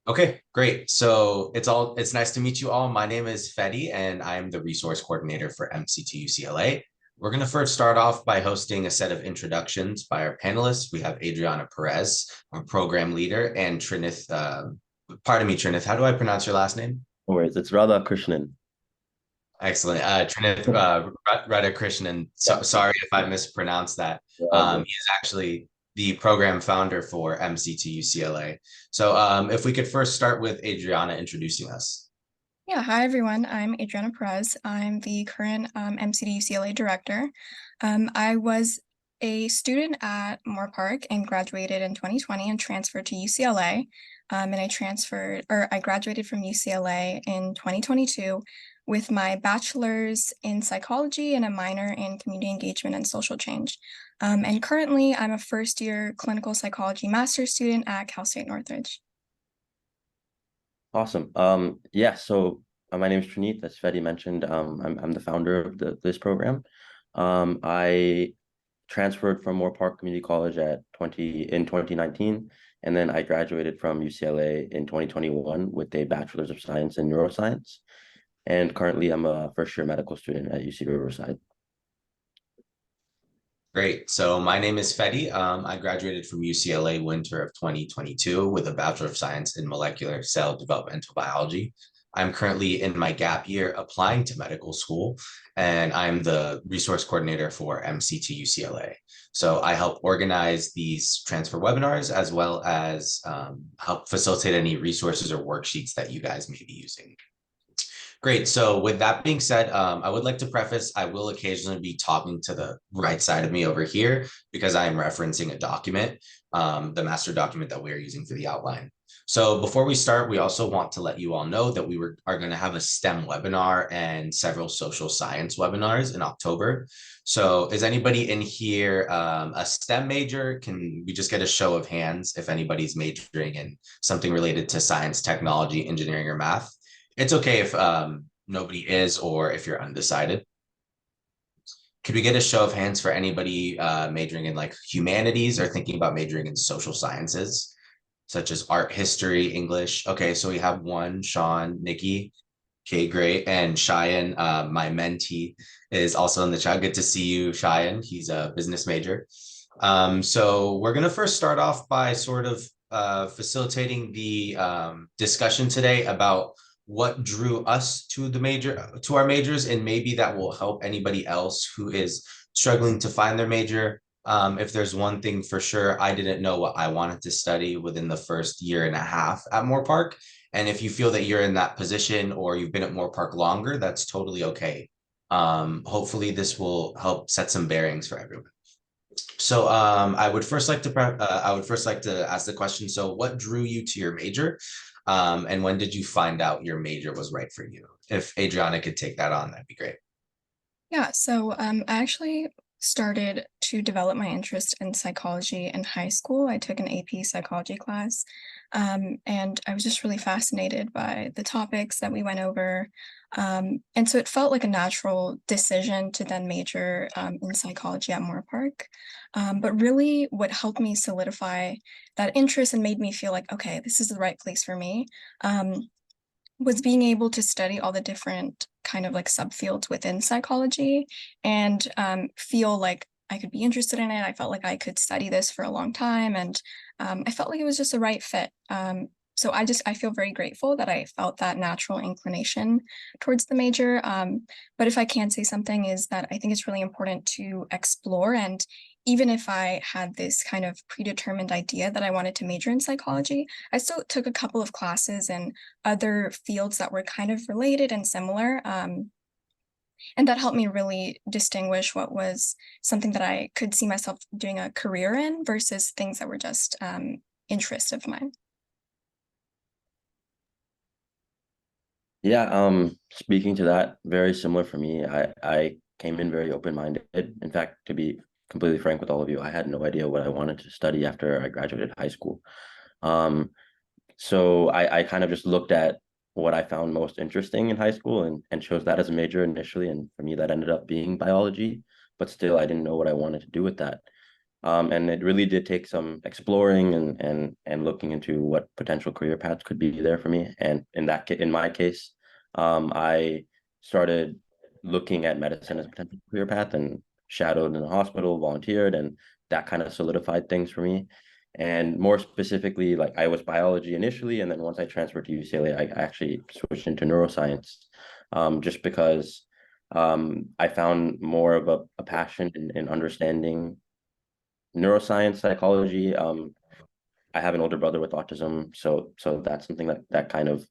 Okay, great. So it's nice to meet you all. My name is Fedi and I'm the resource coordinator for MC2UCLA. We're going to first start off by hosting a set of introductions by our panelists. We have Adriana Perez, our program leader, and Trinith, pardon me, Trinith, how do I pronounce your last name? No worries. It's Radha Krishnan. Excellent. Trinith Radhakrishnan, Yeah, sorry if I mispronounced that. we're all good. He's actually the program founder for MC2UCLA. So if we could first start with Adriana introducing us. Yeah, hi everyone. I'm Adriana Perez. I'm the current MC2UCLA director. I was a student at Moorpark and graduated in 2020 and transferred to UCLA. And I graduated from UCLA in 2022 with my bachelor's in psychology and a minor in community engagement and social change. And currently, I'm a first year clinical psychology master's student at Cal State Northridge. Awesome. Yeah, so my name is Trinith, as Fedi mentioned. I'm the founder of this program. I transferred from Moorpark Community College in 2019, and then I graduated from UCLA in 2021 with a Bachelor's of Science in Neuroscience. And currently I'm a first year medical student at UC Riverside. Great. So my name is Fedi. I graduated from UCLA winter of 2022 with a Bachelor of Science in Molecular Cell Developmental Biology. I'm currently in my gap year applying to medical school, and I'm the resource coordinator for MC2UCLA. So I help organize these transfer webinars as well as help facilitate any resources or worksheets that you guys may be using. Great. So with that being said, I would like to preface, I will occasionally be talking to the right side of me over here because I am referencing a document, the master document that we are using for the outline. So before we start, we also want to let you all know that are going to have a STEM webinar and several social science webinars in October. So is anybody in here a STEM major? Can we just get a show of hands if anybody's majoring in something related to science, technology, engineering, or math? It's okay if nobody is or if you're undecided. Could we get a show of hands for anybody majoring in like humanities or thinking about majoring in social sciences, such as art, history, English? Okay, so we have one, Sean, Nikki. Okay, great. And Cheyenne, my mentee, is also in the chat. Good to see you, Cheyenne. He's a business major. So we're going to first start off by sort of facilitating the discussion today about what drew us to our majors, and maybe that will help anybody else who is struggling to find their major. If there's one thing for sure, I didn't know what I wanted to study within the first year and a half at Moorpark. And if you feel that you're in that position or you've been at Moorpark longer, that's totally okay. Hopefully this will help set some bearings for everyone. So I would first like to ask the question. So what drew you to your major? And when did you find out your major was right for you? If Adriana could take that on, that'd be great. Yeah, so I actually started to develop my interest in psychology in high school. I took an AP psychology class, and I was just really fascinated by the topics that we went over. And so it felt like a natural decision to then major in psychology at Moorpark. But really, what helped me solidify that interest and made me feel like, okay, this is the right place for me, was being able to study all the different kind of like subfields within psychology and feel like I could be interested in it. I felt like I could study this for a long time, and I felt like it was just the right fit. So I feel very grateful that I felt that natural inclination towards the major. But if I can say something is that I think it's really important to explore. And even if I had this kind of predetermined idea that I wanted to major in psychology, I still took a couple of classes in other fields that were kind of related and similar. And that helped me really distinguish what was something that I could see myself doing a career in versus things that were just interests of mine. Yeah, speaking to that, very similar for me. I came in very open-minded. In fact, to be completely frank with all of you, I had no idea what I wanted to study after I graduated high school. So I kind of just looked at what I found most interesting in high school and chose that as a major initially. And for me, that ended up being biology, but still I didn't know what I wanted to do with that. And it really did take some exploring and looking into what potential career paths could be there for me. And in my case, I started looking at medicine as a potential career path and shadowed in a hospital, volunteered, and that kind of solidified things for me. And more specifically, like I was biology initially, and then once I transferred to UCLA, I actually switched into neuroscience, just because I found more of a passion in understanding neuroscience, psychology. I have an older brother with autism, so that's something that kind of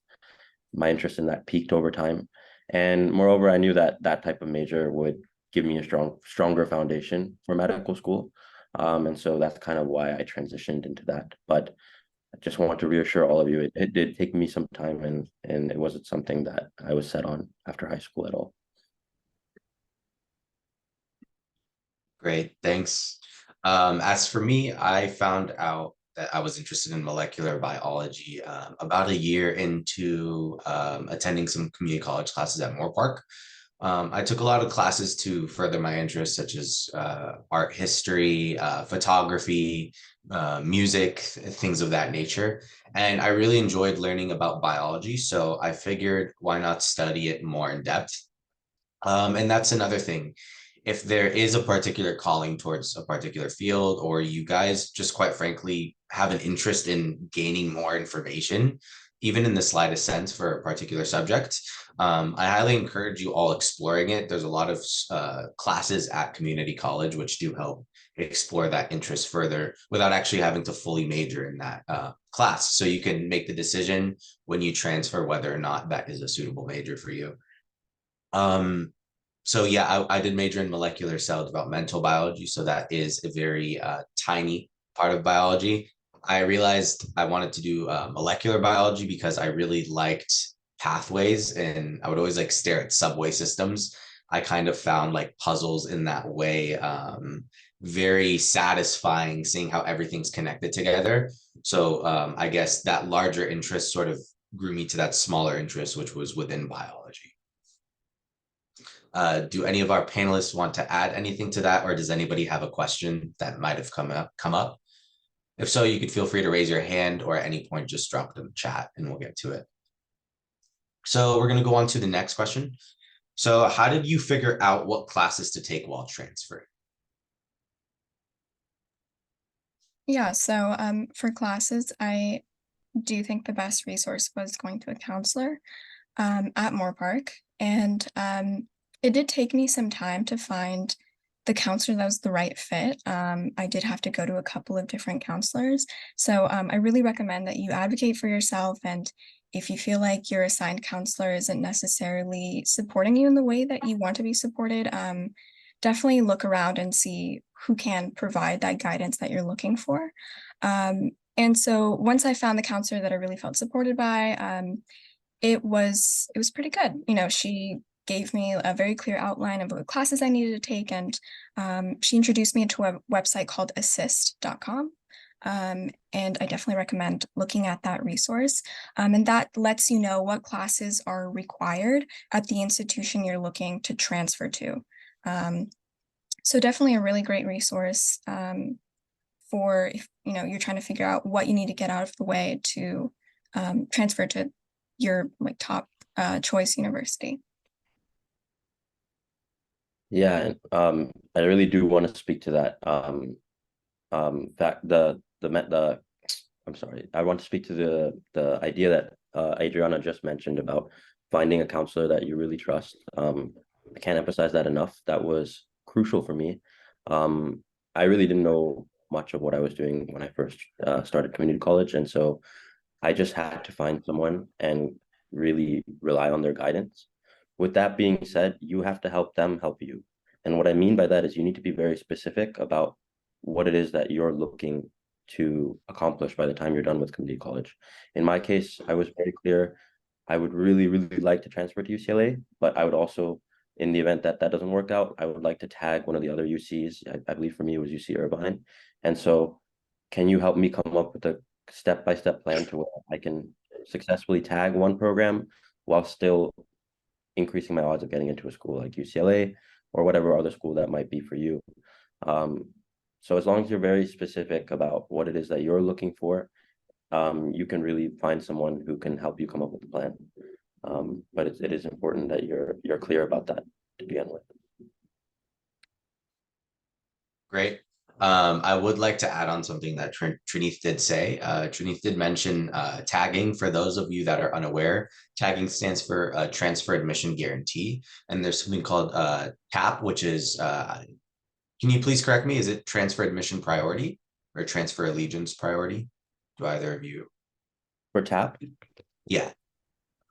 my interest in that peaked over time. And moreover, I knew that that type of major would give me a stronger foundation for medical school. And so that's kind of why I transitioned into that. But I just want to reassure all of you, it did take me some time, and it wasn't something that I was set on after high school at all. Great, thanks. As for me, I found out that I was interested in molecular biology about a year into attending some community college classes at Moorpark. I took a lot of classes to further my interests, such as art history, photography, music, things of that nature. And I really enjoyed learning about biology. So I figured, why not study it more in depth? And that's another thing. If there is a particular calling towards a particular field, or you guys just quite frankly have an interest in gaining more information, even in the slightest sense for a particular subject, I highly encourage you all exploring it. There's a lot of classes at community college which do help explore that interest further without actually having to fully major in that class. So you can make the decision when you transfer whether or not that is a suitable major for you. So yeah, I did major in molecular cell developmental biology. So that is a very tiny part of biology. I realized I wanted to do molecular biology because I really liked pathways, and I would always like stare at subway systems. I kind of found like puzzles in that way very satisfying, seeing how everything's connected together. So I guess that larger interest sort of grew me to that smaller interest, which was within biology. Do any of our panelists want to add anything to that, or does anybody have a question that might have come up? If so, you could feel free to raise your hand, or at any point just drop it in the chat and we'll get to it. So we're going to go on to the next question. So how did you figure out what classes to take while transferring? Yeah, so for classes, I do think the best resource was going to a counselor at Moorpark. And it did take me some time to find the counselor that was the right fit. I did have to go to a couple of different counselors. So I really recommend that you advocate for yourself. And if you feel like your assigned counselor isn't necessarily supporting you in the way that you want to be supported, definitely look around and see who can provide that guidance that you're looking for. And so once I found the counselor that I really felt supported by, it was pretty good. You know, she gave me a very clear outline of what classes I needed to take, and she introduced me to a website called assist.com. And I definitely recommend looking at that resource. And that lets you know what classes are required at the institution you're looking to transfer to. So definitely a really great resource for if you're trying to figure out what you need to get out of the way to transfer to your like top choice university. Yeah, I really do want to speak to that. I'm sorry. I want to speak to the idea that Adriana just mentioned about finding a counselor that you really trust. I can't emphasize that enough. That was crucial for me. I really didn't know much of what I was doing when I first started community college, and so I just had to find someone and really rely on their guidance. With that being said, you have to help them help you. And what I mean by that is you need to be very specific about what it is that you're looking to accomplish by the time you're done with community college. In my case, I was very clear. I would really, really like to transfer to UCLA, but I would also, in the event that that doesn't work out, I would like to tag one of the other UCs. I believe for me it was UC Irvine. And so can you help me come up with a step-by-step plan to where I can successfully tag one program while still increasing my odds of getting into a school like UCLA or whatever other school that might be for you. So as long as you're very specific about what it is that you're looking for, you can really find someone who can help you come up with a plan. But it is important that you're clear about that to begin with. Great. I would like to add on something that Trinith did say. Trinith did mention tagging. For those of you that are unaware, tagging stands for Transfer Admission Guarantee. And there's something called TAP, which is, can you please correct me? Is it Transfer Admission Priority or Transfer Allegiance Priority? Do either of you? For TAP? Yeah.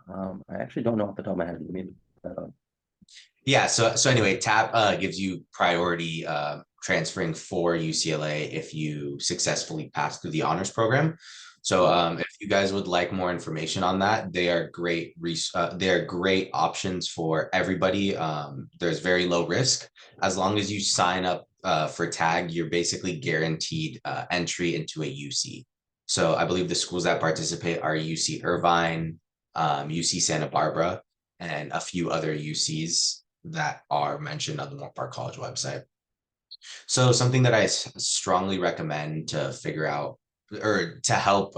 I actually don't know off the top of my head. You mean Yeah, so anyway, TAP gives you priority transferring for UCLA if you successfully pass through the honors program. So if you guys would like more information on that, they are great. They are great options for everybody. There's very low risk. As long as you sign up for TAG, you're basically guaranteed entry into a UC. So I believe the schools that participate are UC Irvine, UC Santa Barbara, and a few other UCs that are mentioned on the Moorpark College website. So something that I strongly recommend to figure out or to help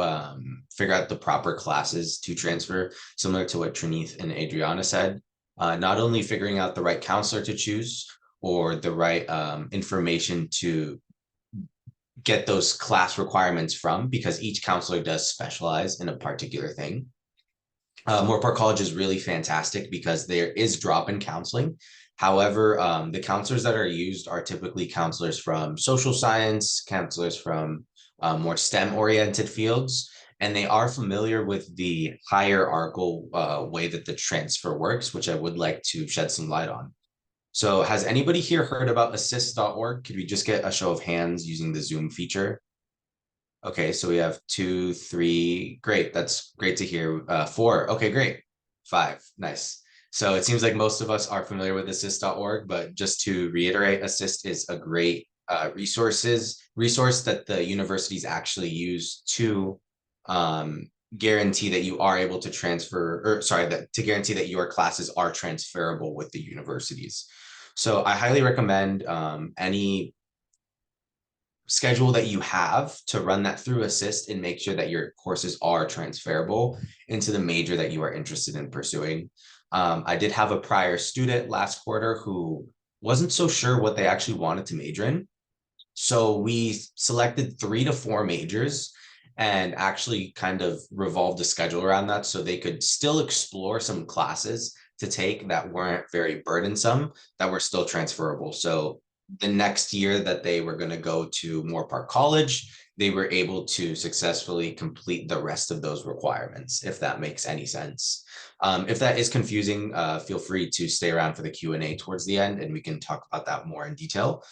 figure out the proper classes to transfer, similar to what Trinith and Adriana said, not only figuring out the right counselor to choose or the right information to get those class requirements from, because each counselor does specialize in a particular thing. Moorpark College is really fantastic because there is drop-in counseling. However, the counselors that are used are typically counselors from social science, counselors from more STEM-oriented fields, and they are familiar with the hierarchical way that the transfer works, which I would like to shed some light on. So has anybody here heard about assist.org? Could we just get a show of hands using the Zoom feature? Okay, so we have 2, 3. Great. That's great to hear. 4. Okay, great. 5. Nice. So it seems like most of us are familiar with assist.org, but just to reiterate, assist is a great resource that the universities actually use to guarantee that you are able to transfer, or sorry, to guarantee that your classes are transferable with the universities. So I highly recommend any schedule that you have to run that through assist and make sure that your courses are transferable into the major that you are interested in pursuing. I did have a prior student last quarter who wasn't so sure what they actually wanted to major in. So we selected 3 to 4 majors and actually kind of revolved the schedule around that so they could still explore some classes to take that weren't very burdensome, that were still transferable. So the next year that they were going to go to Moorpark College, they were able to successfully complete the rest of those requirements, if that makes any sense. If that is confusing, feel free to stay around for the Q&A towards the end, and we can talk about that more in detail.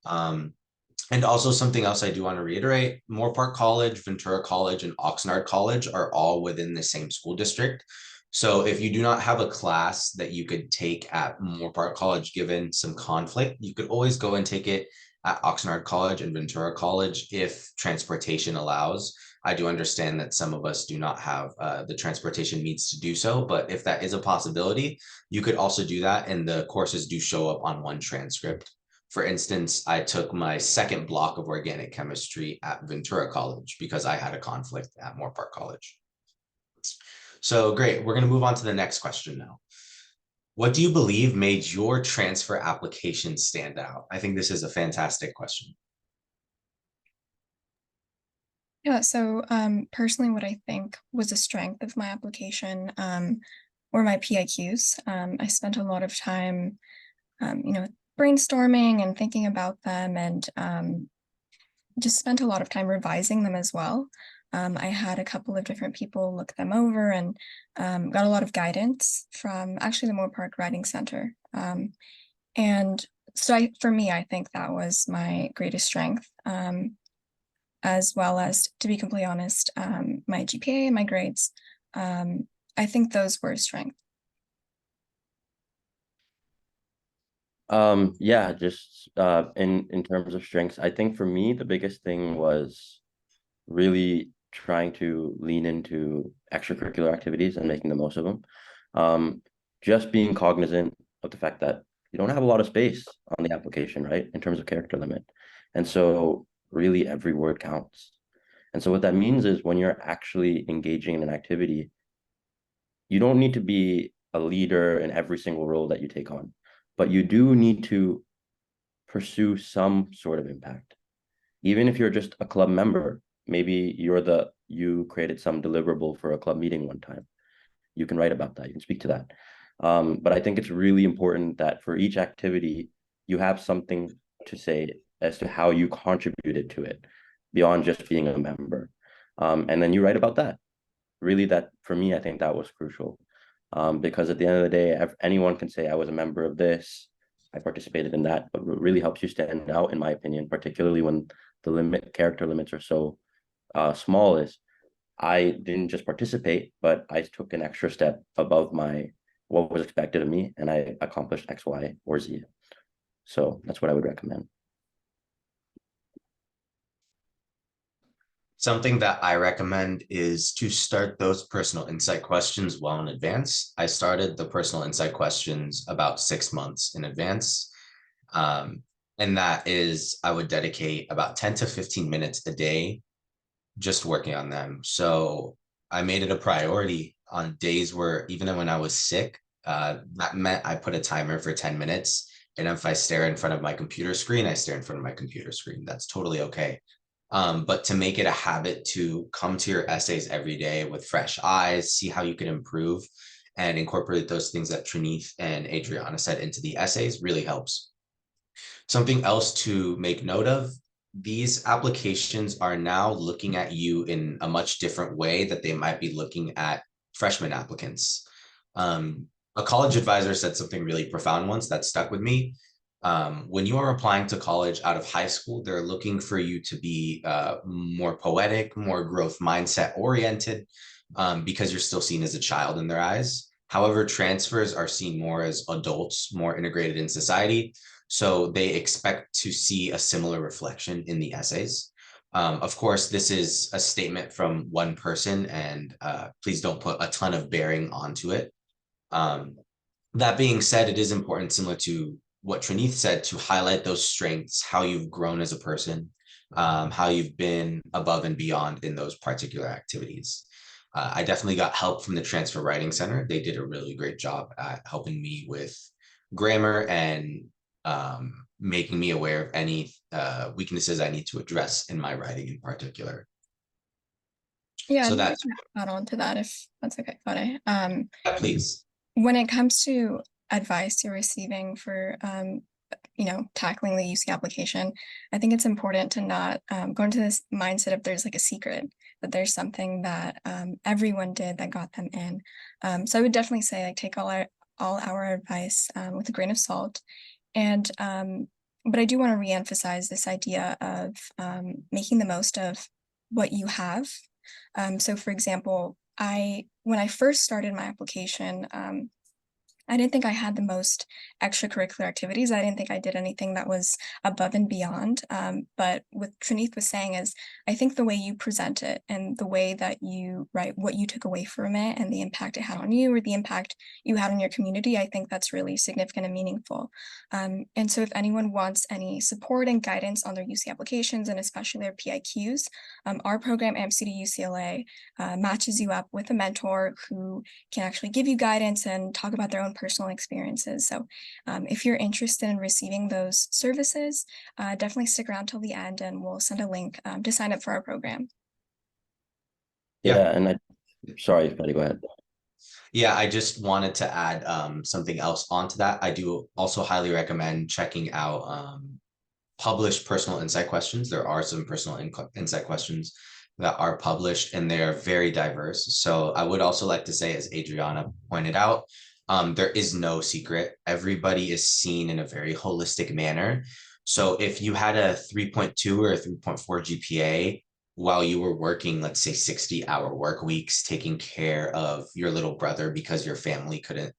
And also something else I do want to reiterate, Moorpark College, Ventura College, and Oxnard College are all within the same school district. So if you do not have a class that you could take at Moorpark College, given some conflict, you could always go and take it at Oxnard College and Ventura College if transportation allows. I do understand that some of us do not have the transportation means to do so, but if that is a possibility, you could also do that, and the courses do show up on one transcript. For instance, I took my second block of organic chemistry at Ventura College because I had a conflict at Moorpark College. So great, we're going to move on to the next question now. What do you believe made your transfer application stand out? I think this is a fantastic question. Yeah, so personally, what I think was a strength of my application were my PIQs. I spent a lot of time, brainstorming and thinking about them, and just spent a lot of time revising them as well. I had a couple of different people look them over and got a lot of guidance from actually the Moorpark Writing Center. And so for me, I think that was my greatest strength, as well as, to be completely honest, my GPA and my grades. I think those were a strength. Yeah, just in terms of strengths, I think for me, the biggest thing was really trying to lean into extracurricular activities and making the most of them. Just being cognizant of the fact that you don't have a lot of space on the application, right, in terms of character limit. And so really every word counts. And so what that means is when you're actually engaging in an activity, you don't need to be a leader in every single role that you take on, but you do need to pursue some sort of impact. Even if you're just a club member, maybe you created some deliverable for a club meeting one time. You can write about that, you can speak to that. But I think it's really important that for each activity, you have something to say as to how you contributed to it beyond just being a member. And then you write about that. Really, that for me, I think that was crucial. Because at the end of the day, anyone can say I was a member of this, I participated in that, but what really helps you stand out, in my opinion, particularly when the character limits are so small, is I didn't just participate, but I took an extra step above what was expected of me, and I accomplished X, Y, or Z. So that's what I would recommend. Something that I recommend is to start those personal insight questions well in advance. I started the personal insight questions about 6 months in advance. And that is, I would dedicate about 10 to 15 minutes a day just working on them. So I made it a priority on days where, even when I was sick, that meant I put a timer for 10 minutes. And if I stare in front of my computer screen, I stare in front of my computer screen. That's totally okay. But to make it a habit to come to your essays every day with fresh eyes, see how you can improve, and incorporate those things that Trinith and Adriana said into the essays really helps. Something else to make note of, these applications are now looking at you in a much different way that they might be looking at freshman applicants. A college advisor said something really profound once that stuck with me. When you are applying to college out of high school, they're looking for you to be more poetic, more growth mindset oriented, because you're still seen as a child in their eyes. However, transfers are seen more as adults, more integrated in society. So they expect to see a similar reflection in the essays. Of course, this is a statement from one person, and please don't put a ton of bearing onto it. That being said, it is important, similar to what Trinith said, to highlight those strengths, how you've grown as a person, how you've been above and beyond in those particular activities. I definitely got help from the Transfer Writing Center. They did a really great job at helping me with grammar and making me aware of any weaknesses I need to address in my writing in particular. Yeah, So I'd like that's to add on to that if that's okay, Fade. please. When it comes to advice you're receiving for tackling the UC application, I think it's important to not go into this mindset of there's like a secret, that there's something that everyone did that got them in. So I would definitely say, like, take all our advice with a grain of salt. And but I do want to reemphasize this idea of making the most of what you have. So for example, when I first started my application, I didn't think I had the most extracurricular activities. I didn't think I did anything that was above and beyond. But what Trinith was saying is, I think the way you present it and the way that you write what you took away from it and the impact it had on you, or the impact you had on your community, I think that's really significant and meaningful. And so if anyone wants any support and guidance on their UC applications, and especially their PIQs, our program, MC2UCLA, matches you up with a mentor who can actually give you guidance and talk about their own personal experiences. So if you're interested in receiving those services, definitely stick around till the end, and we'll send a link to sign up for our program. Yeah, and sorry, Fede, go ahead. Yeah, I just wanted to add something else onto that. I do also highly recommend checking out published personal insight questions. There are some personal insight questions that are published, and they're very diverse. So I would also like to say, as Adriana pointed out, there is no secret. Everybody is seen in a very holistic manner. So if you had a 3.2 or a 3.4 GPA while you were working, let's say 60-hour work weeks, taking care of your little brother because your family couldn't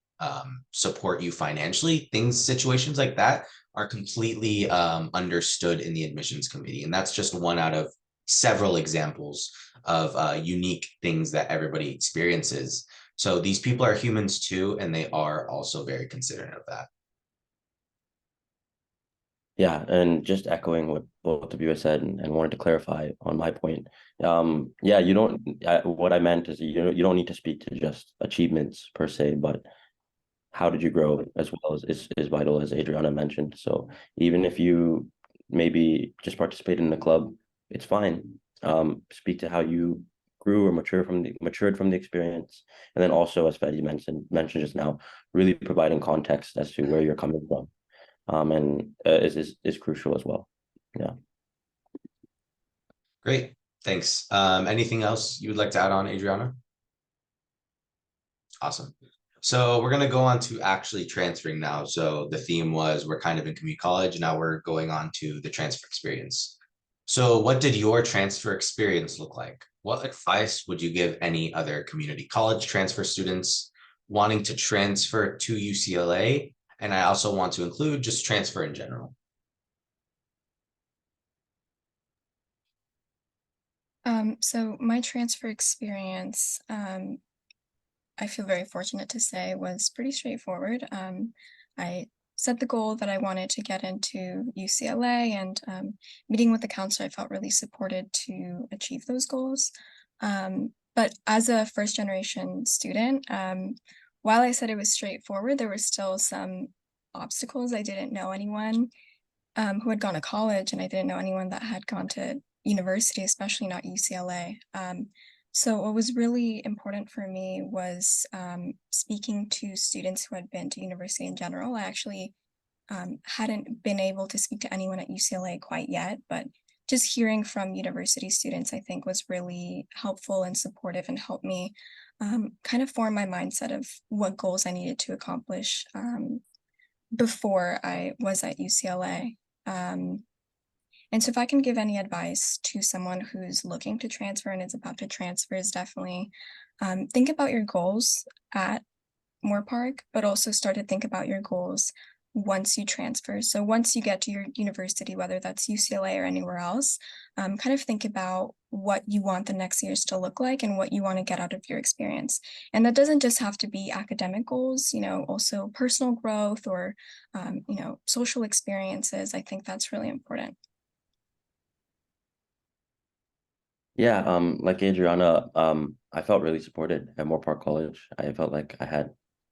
support you financially, situations like that are completely understood in the admissions committee. And that's just one out of several examples of unique things that everybody experiences. So these people are humans too, and they are also very considerate of that. Yeah, and just echoing what both of you have said, and wanted to clarify on my point. Yeah, you don't. What I meant is you don't need to speak to just achievements per se, but how did you grow as well is vital, as Adriana mentioned. So even if you maybe just participate in the club, it's fine. Speak to how you grew or matured from the experience, and then also, as Fadi mentioned just now, really providing context as to where you're coming from, and is crucial as well. Yeah. Great, thanks. Anything else you would like to add on, Adriana? Awesome. So we're going to go on to actually transferring now. So the theme was we're kind of in community college. Now we're going on to the transfer experience. So what did your transfer experience look like? What advice would you give any other community college transfer students wanting to transfer to UCLA? And I also want to include just transfer in general. So my transfer experience, I feel very fortunate to say, was pretty straightforward. I set the goal that I wanted to get into UCLA, and meeting with the counselor, I felt really supported to achieve those goals. But as a first generation student, while I said it was straightforward, there were still some obstacles. I didn't know anyone who had gone to college, and I didn't know anyone that had gone to university, especially not UCLA. So what was really important for me was speaking to students who had been to university in general. I actually hadn't been able to speak to anyone at UCLA quite yet, but just hearing from university students, I think, was really helpful and supportive, and helped me kind of form my mindset of what goals I needed to accomplish before I was at UCLA. And so if I can give any advice to someone who's looking to transfer and is about to transfer, is definitely think about your goals at Moorpark, but also start to think about your goals once you transfer. So once you get to your university, whether that's UCLA or anywhere else, kind of think about what you want the next years to look like and what you want to get out of your experience. And that doesn't just have to be academic goals, also personal growth or, social experiences. I think that's really important. Yeah, like Adriana, I felt really supported at Moorpark College. I felt like I had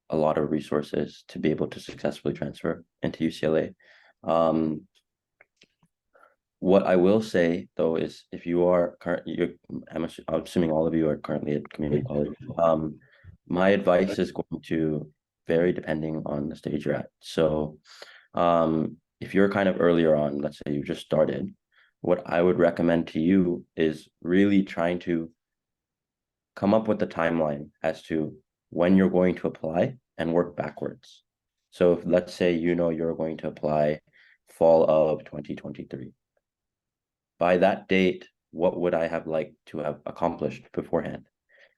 a lot of resources to be able to successfully transfer into UCLA. What I will say though is, if you are I'm assuming all of you are currently at community college. My advice is going to vary depending on the stage you're at. So, if you're kind of earlier on, let's say you just started, what I would recommend to you is really trying to come up with the timeline as to when you're going to apply and work backwards. So if, let's say, you're going to apply fall of 2023. By that date, what would I have liked to have accomplished beforehand?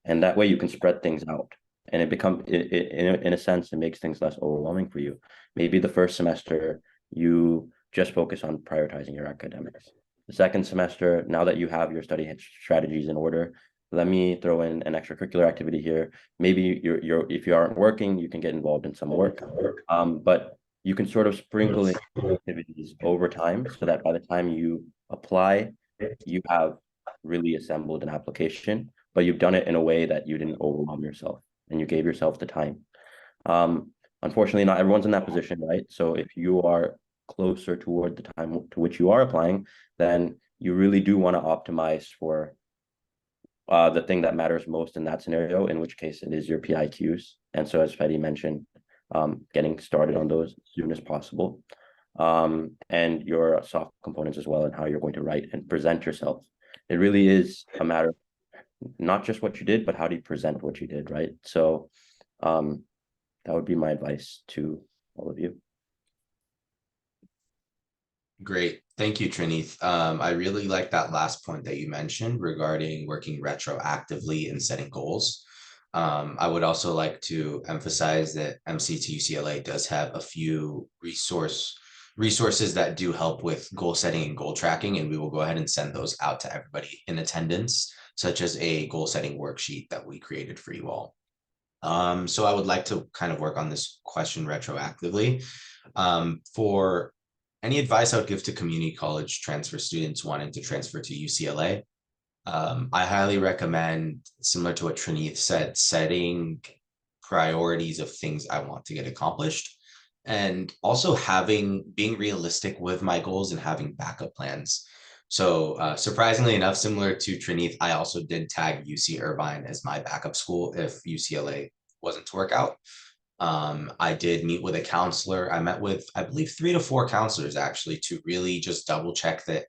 And that way you can spread things out. And in a sense, it makes things less overwhelming for you. Maybe the first semester, you just focus on prioritizing your academics. The second semester, now that you have your study strategies in order, let me throw in an extracurricular activity here. Maybe if you aren't working, you can get involved in some work. But you can sort of sprinkle in activities over time, so that by the time you apply, you have really assembled an application, but you've done it in a way that you didn't overwhelm yourself and you gave yourself the time. Unfortunately, not everyone's in that position, right? So if you are closer toward the time to which you are applying, then you really do want to optimize for the thing that matters most in that scenario, in which case it is your PIQs. And so, as Fedi mentioned, getting started on those as soon as possible, and your soft components as well, and how you're going to write and present yourself. It really is a matter of not just what you did, but how do you present what you did, right? So that would be my advice to all of you. Great. Thank you, Trinith. I really like that last point that you mentioned regarding working retroactively and setting goals. I would also like to emphasize that MC2UCLA does have a few resources that do help with goal setting and goal tracking, and we will go ahead and send those out to everybody in attendance, such as a goal setting worksheet that we created for you all. So I would like to kind of work on this question retroactively. For any advice I would give to community college transfer students wanting to transfer to UCLA? I highly recommend, similar to what Trinith said, setting priorities of things I want to get accomplished, and also being realistic with my goals and having backup plans. So surprisingly enough, similar to Trinith, I also did tag UC Irvine as my backup school if UCLA wasn't to work out. I did meet with a counselor. I met with, I believe, 3 to 4 counselors actually to really just double check that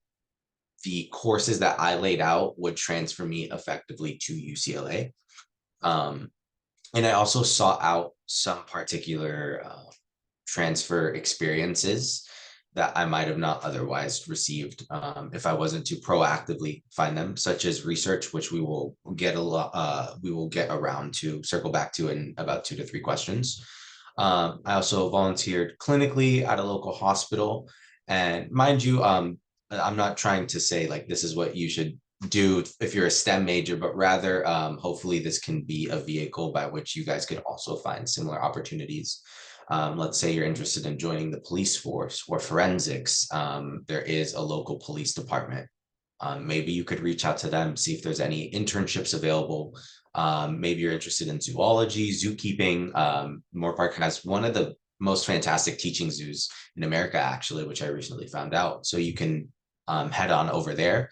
the courses that I laid out would transfer me effectively to UCLA. And I also sought out some particular transfer experiences that I might have not otherwise received if I wasn't to proactively find them, such as research, which we will get around to circle back to in about 2 to 3 questions. I also volunteered clinically at a local hospital, and mind you, I'm not trying to say like this is what you should do if you're a STEM major, but rather hopefully this can be a vehicle by which you guys could also find similar opportunities. Let's say you're interested in joining the police force or forensics. There is a local police department. Maybe you could reach out to them, see if there's any internships available. Maybe you're interested in zoology, zookeeping. Moorpark has one of the most fantastic teaching zoos in America, actually, which I recently found out. So you can head on over there.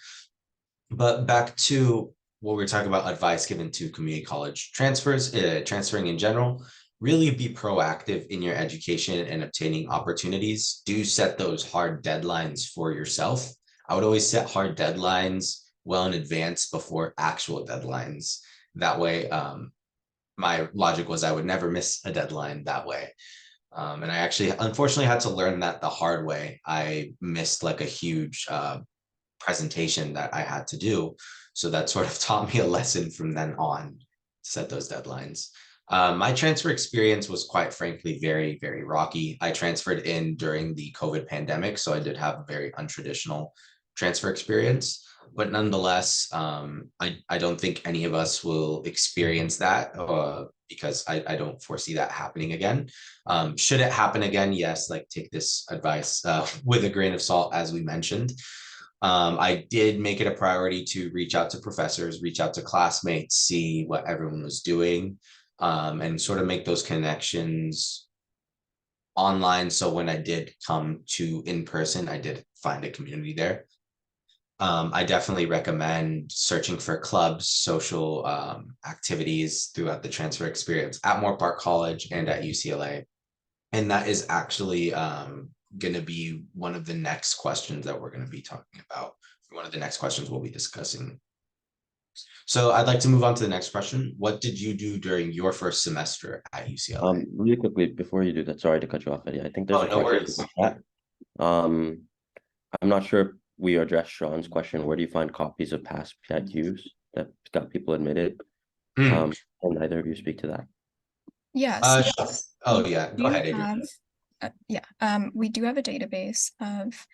But back to what we we're talking about, advice given to community college transferring in general. Really be proactive in your education and obtaining opportunities. Do set those hard deadlines for yourself. I would always set hard deadlines well in advance before actual deadlines. That way, my logic was I would never miss a deadline that way. And I actually, unfortunately, had to learn that the hard way. I missed like a huge presentation that I had to do. So that sort of taught me a lesson from then on to set those deadlines. My transfer experience was quite frankly very, very rocky. I transferred in during the COVID pandemic, so I did have a very untraditional transfer experience. But nonetheless, I don't think any of us will experience that because I don't foresee that happening again. Should it happen again, yes, like take this advice with a grain of salt, as we mentioned. I did make it a priority to reach out to professors, reach out to classmates, see what everyone was doing, and sort of make those connections online. So when I did come to in person, I did find a community there. I definitely recommend searching for clubs, social activities throughout the transfer experience at Moorpark College and at UCLA. And that is actually going to be one of the next questions that we're going to be talking about. One of the next questions we'll be discussing. So I'd like to move on to the next question. What did you do during your first semester at UCLA? Really quickly, before you do that, sorry to cut you off, Eddie. I think there's no worries. I'm not sure if we addressed Sean's question. Where do you find copies of past PIQs that got people admitted? And either of you speak to that. Yes. Oh yeah, go ahead, Adrian. We do have a database of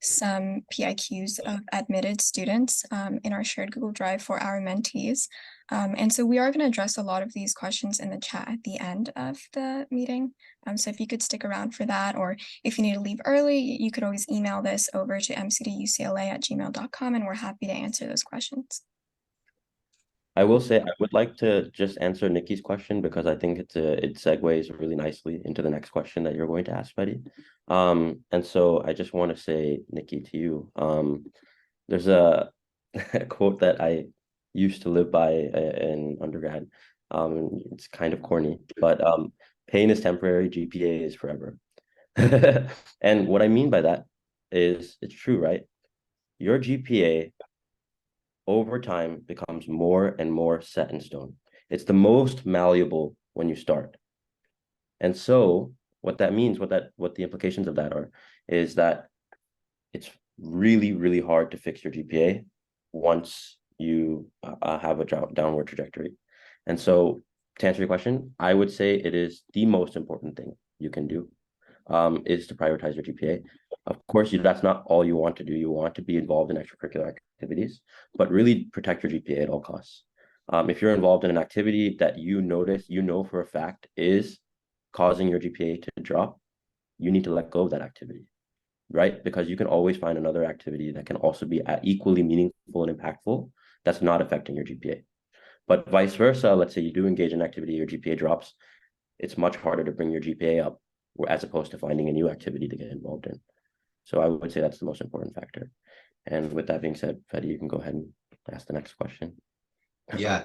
some PIQs of admitted students in our shared Google Drive for our mentees. And so we are going to address a lot of these questions in the chat at the end of the meeting. So if you could stick around for that, or if you need to leave early, you could always email this over to MC2UCLA@gmail.com, and we're happy to answer those questions. I will say I would like to just answer Nikki's question because I think it segues really nicely into the next question that you're going to ask, Betty. And so I just want to say, Nikki, to you, there's a quote that I used to live by in undergrad. It's kind of corny, but pain is temporary, GPA is forever. And what I mean by that is it's true, right? Your GPA over time becomes more and more set in stone. It's the most malleable when you start. And so what that means, what the implications of that are, is that it's really, really hard to fix your GPA once you have a downward trajectory. And so to answer your question, I would say it is the most important thing you can do is to prioritize your GPA. Of course, that's not all you want to do. You want to be involved in extracurricular activities, but really protect your GPA at all costs. If you're involved in an activity that you know for a fact is causing your GPA to drop, you need to let go of that activity right? Because you can always find another activity that can also be equally meaningful and impactful that's not affecting your GPA. But vice versa, let's say you do engage in activity, your GPA drops, it's much harder to bring your GPA up as opposed to finding a new activity to get involved in. So I would say that's the most important factor. And with that being said, Fedi, you can go ahead and ask the next question. Yeah,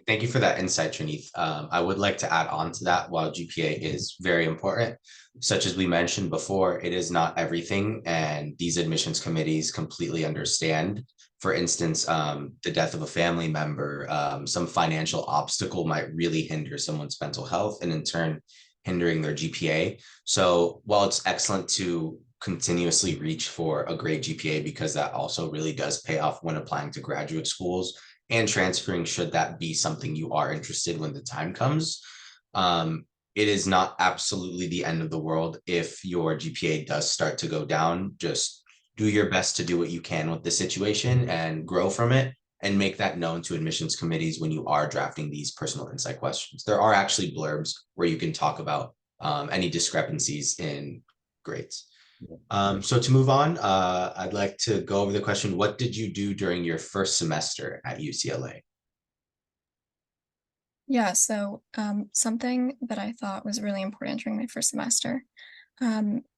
thank you for that insight, Trinith. I would like to add on to that. While GPA is very important, such as we mentioned before, it is not everything, and these admissions committees completely understand. For instance, the death of a family member, some financial obstacle might really hinder someone's mental health, and in turn, hindering their GPA. So while it's excellent to continuously reach for a great GPA, because that also really does pay off when applying to graduate schools and transferring, should that be something you are interested when the time comes. It is not absolutely the end of the world if your GPA does start to go down. Just do your best to do what you can with the situation and grow from it, and make that known to admissions committees when you are drafting these personal insight questions. There are actually blurbs where you can talk about any discrepancies in grades. So to move on, I'd like to go over the question, what did you do during your first semester at UCLA? Yeah, so something that I thought was really important during my first semester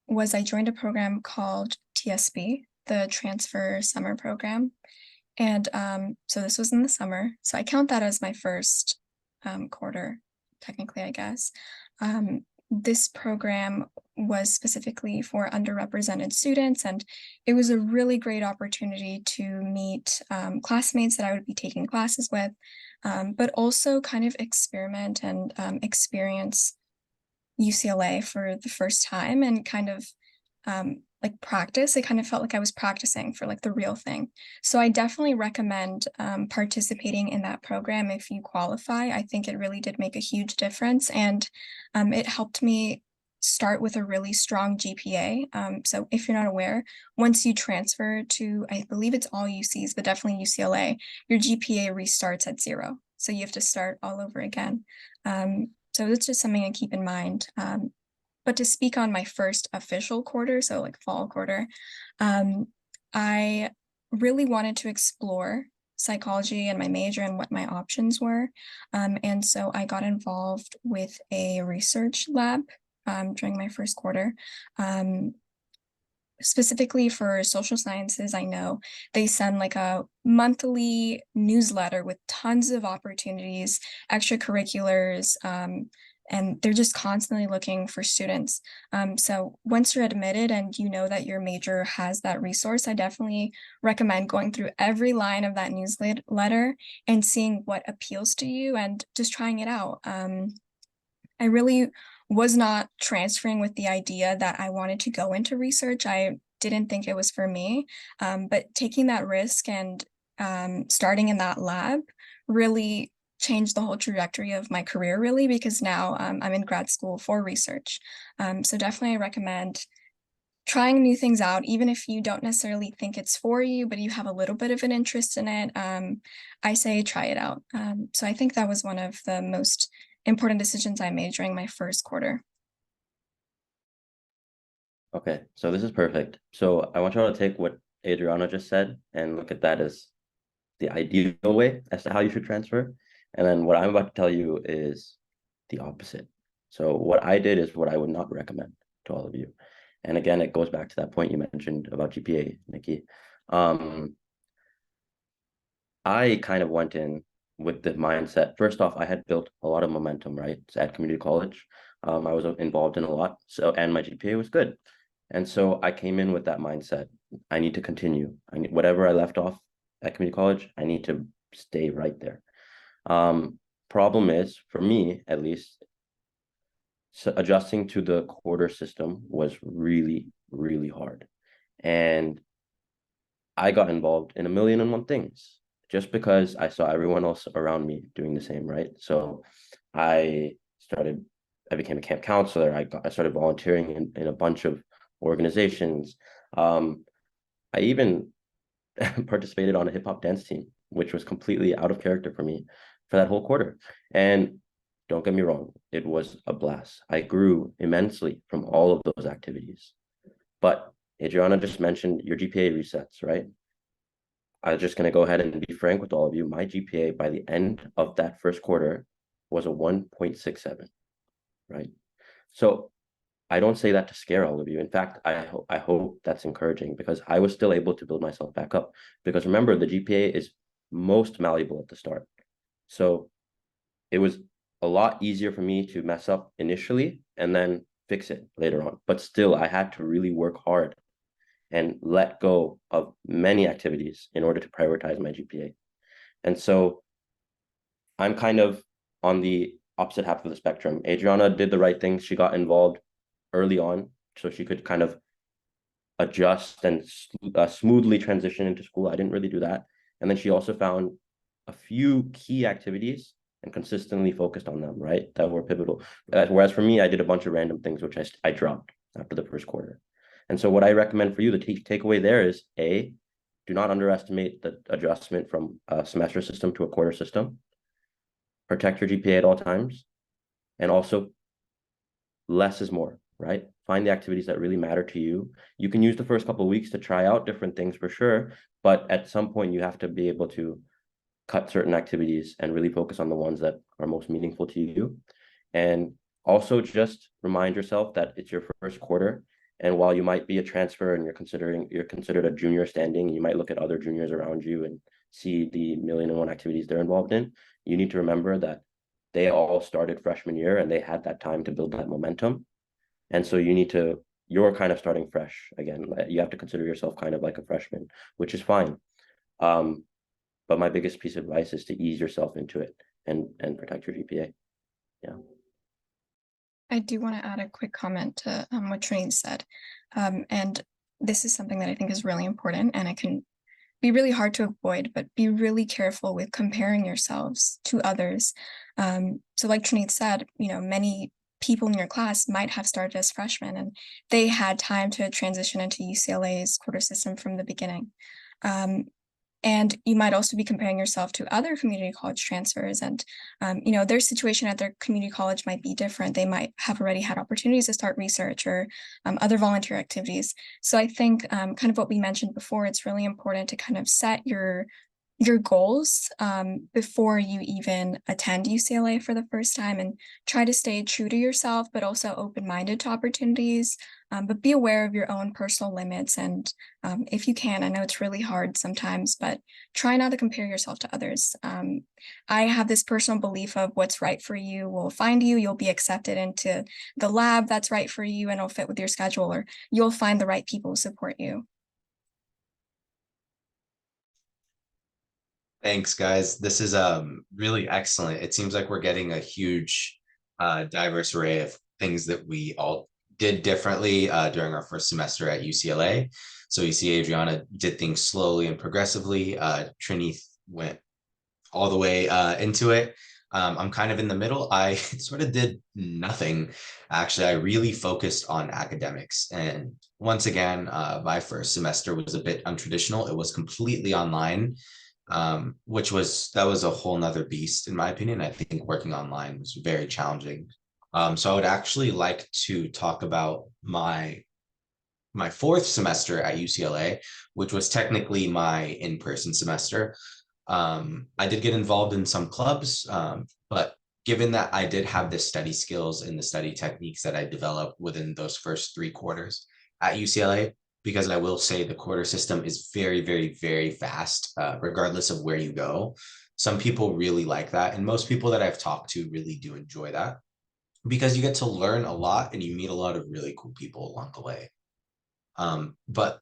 was I joined a program called TSP, the Transfer Summer Program. And so this was in the summer. So I count that as my first quarter, technically, I guess. This program was specifically for underrepresented students, and it was a really great opportunity to meet classmates that I would be taking classes with, but also kind of experiment and experience UCLA for the first time, and kind of like practice. It kind of felt like I was practicing for like the real thing. So I definitely recommend participating in that program if you qualify. I think it really did make a huge difference, and it helped me start with a really strong GPA. So if you're not aware, once you transfer to, I believe it's all UCs, but definitely UCLA, your GPA restarts at 0. So you have to start all over again. So that's just something to keep in mind. But to speak on my first official quarter, so like fall quarter, I really wanted to explore psychology and my major and what my options were. And so I got involved with a research lab during my first quarter. Specifically for social sciences, I know they send like a monthly newsletter with tons of opportunities, extracurriculars, and they're just constantly looking for students. So once you're admitted and you know that your major has that resource, I definitely recommend going through every line of that newsletter and seeing what appeals to you and just trying it out. I really was not transferring with the idea that I wanted to go into research. I didn't think it was for me, but taking that risk and starting in that lab really changed the whole trajectory of my career, really, because now I'm in grad school for research. So definitely I recommend trying new things out, even if you don't necessarily think it's for you, but you have a little bit of an interest in it. I say try it out. So I think that was one of the most important decisions I made during my first quarter. Okay, so this is perfect. So I want you all to take what Adriana just said and look at that as the ideal way as to how you should transfer. And then what I'm about to tell you is the opposite. So what I did is what I would not recommend to all of you. And again, it goes back to that point you mentioned about GPA, Nikki. I kind of went in with the mindset. First off, I had built a lot of momentum, right, at community college. I was involved in a lot, and my GPA was good. And so I came in with that mindset. I need to continue. Whatever I left off at community college, I need to stay right there. Problem is, for me at least, so adjusting to the quarter system was really, really hard. And I got involved in 1,000,001 things just because I saw everyone else around me doing the same, right? So I became a camp counselor. I started volunteering in a bunch of organizations. I even participated on a hip hop dance team, which was completely out of character for me for that whole quarter. And don't get me wrong, it was a blast. I grew immensely from all of those activities. But Adriana just mentioned your GPA resets, right? I'm just going to go ahead and be frank with all of you. My GPA by the end of that first quarter was a 1.67, right? So I don't say that to scare all of you. In fact, I hope that's encouraging, because I was still able to build myself back up. Because remember, the GPA is most malleable at the start. So it was a lot easier for me to mess up initially and then fix it later on. But still, I had to really work hard and let go of many activities in order to prioritize my GPA. And so I'm kind of on the opposite half of the spectrum. Adriana did the right thing. She got involved early on so she could kind of adjust and smoothly transition into school. I didn't really do that. And then she also found a few key activities and consistently focused on them, right? That were pivotal. Whereas for me, I did a bunch of random things, which I dropped after the first quarter. And so what I recommend for you, the takeaway there is, A, do not underestimate the adjustment from a semester system to a quarter system. Protect your GPA at all times. And also, less is more, right? Find the activities that really matter to you. You can use the first couple of weeks to try out different things for sure, but at some point you have to be able to cut certain activities and really focus on the ones that are most meaningful to you. And also just remind yourself that it's your first quarter. And while you might be a transfer and you're considered a junior standing, you might look at other juniors around you and see the 1,000,001 activities they're involved in. You need to remember that they all started freshman year and they had that time to build that momentum. And so you're kind of starting fresh again. You have to consider yourself kind of like a freshman, which is fine. But my biggest piece of advice is to ease yourself into it and protect your GPA. Yeah. I do want to add a quick comment to what Trinity said. And this is something that I think is really important, and it can be really hard to avoid, but be really careful with comparing yourselves to others. So like Trinity said, many people in your class might have started as freshmen and they had time to transition into UCLA's quarter system from the beginning. And you might also be comparing yourself to other community college transfers, and their situation at their community college might be different. They might have already had opportunities to start research or other volunteer activities. So I think kind of what we mentioned before, it's really important to kind of set your goals before you even attend UCLA for the first time, and try to stay true to yourself, but also open-minded to opportunities, but be aware of your own personal limits. And if you can, I know it's really hard sometimes, but try not to compare yourself to others. I have this personal belief of what's right for you will find you. You'll be accepted into the lab that's right for you and it'll fit with your schedule, or you'll find the right people to support you. Thanks, guys. This is really excellent. It seems like we're getting a huge diverse array of things that we all did differently during our first semester at UCLA. So you see Adriana did things slowly and progressively. Trini went all the way into it. I'm kind of in the middle. I sort of did nothing. Actually, I really focused on academics. And once again, my first semester was a bit untraditional. It was completely online. That was a whole nother beast in my opinion. I think working online was very challenging. So I would actually like to talk about my fourth semester at UCLA, which was technically my in-person semester. I did get involved in some clubs, but given that I did have the study skills and the study techniques that I developed within those first 3 quarters at UCLA, because I will say the quarter system is very, very, very fast, regardless of where you go. Some people really like that. And most people that I've talked to really do enjoy that because you get to learn a lot and you meet a lot of really cool people along the way. But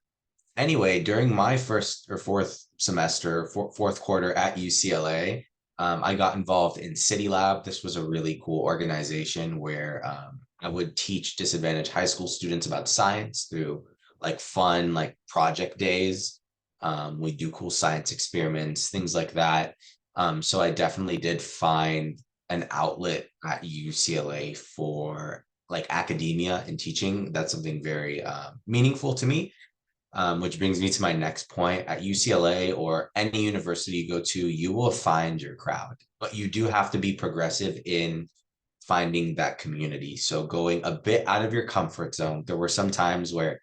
anyway, during my first or fourth semester, fourth quarter at UCLA, I got involved in City Lab. This was a really cool organization where I would teach disadvantaged high school students about science through like fun, like project days. We do cool science experiments, things like that. So I definitely did find an outlet at UCLA for like academia and teaching. That's something very meaningful to me. Which brings me to my next point. At UCLA or any university you go to, you will find your crowd, but you do have to be progressive in finding that community. So going a bit out of your comfort zone. There were some times where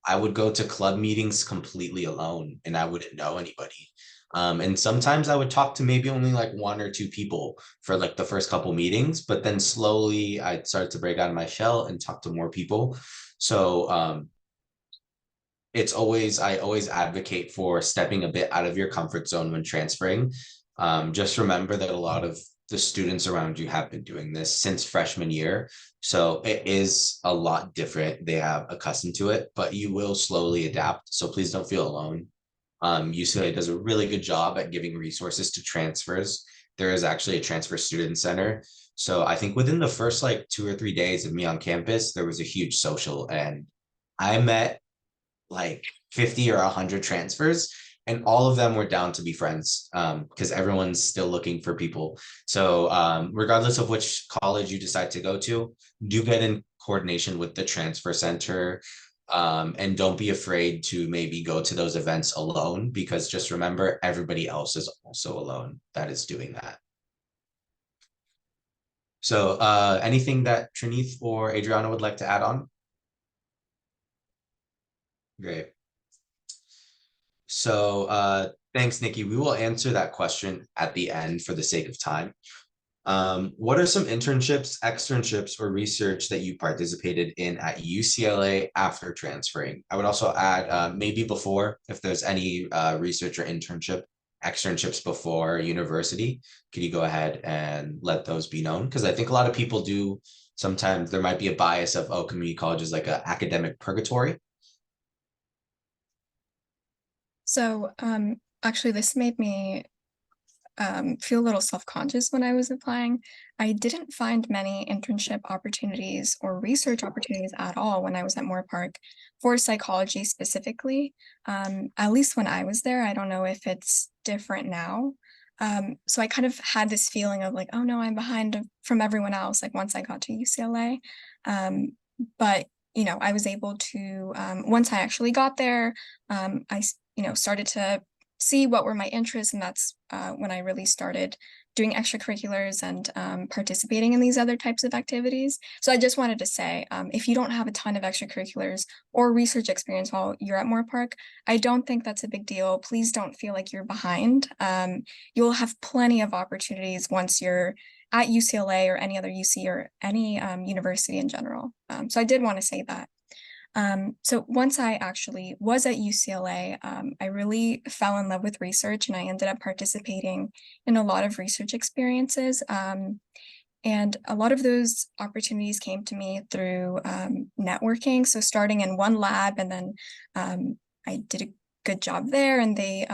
I would go to club meetings completely alone and I wouldn't know anybody. And sometimes I would talk to maybe only like one or two people for like the first couple meetings, but then slowly I started to break out of my shell and talk to more people. So I always advocate for stepping a bit out of your comfort zone when transferring. Just remember that a lot of the students around you have been doing this since freshman year. So it is a lot different. They have accustomed to it, but you will slowly adapt. So please don't feel alone. UCLA does a really good job at giving resources to transfers. There is actually a transfer student center. So I think within the first like 2 or 3 days of me on campus, there was a huge social, and I met like 50 or 100 transfers, and all of them were down to be friends, because everyone's still looking for people. So regardless of which college you decide to go to, do get in coordination with the transfer center, and don't be afraid to maybe go to those events alone, because just remember, everybody else is also alone that is doing that. So anything that Trinith or Adriana would like to add on? Great. So thanks, Nikki. We will answer that question at the end for the sake of time. What are some internships, externships, or research that you participated in at UCLA after transferring? I would also add maybe before, if there's any research or externships before university, could you go ahead and let those be known? Because I think a lot of people do, sometimes there might be a bias of, oh, community college is like an academic purgatory. So actually, this made me feel a little self-conscious when I was applying. I didn't find many internship opportunities or research opportunities at all when I was at Moorpark for psychology specifically. At least when I was there, I don't know if it's different now. So I kind of had this feeling of like, oh no, I'm behind from everyone else, like once I got to UCLA. But I was able to, once I actually got there, I started to see what were my interests, and that's when I really started doing extracurriculars and participating in these other types of activities. So I just wanted to say, if you don't have a ton of extracurriculars or research experience while you're at Moorpark, I don't think that's a big deal. Please don't feel like you're behind. You'll have plenty of opportunities once you're at UCLA or any other UC or any university in general. So I did want to say that. So once I actually was at UCLA, I really fell in love with research, and I ended up participating in a lot of research experiences. And a lot of those opportunities came to me through networking. So starting in one lab, and then I did a good job there, and they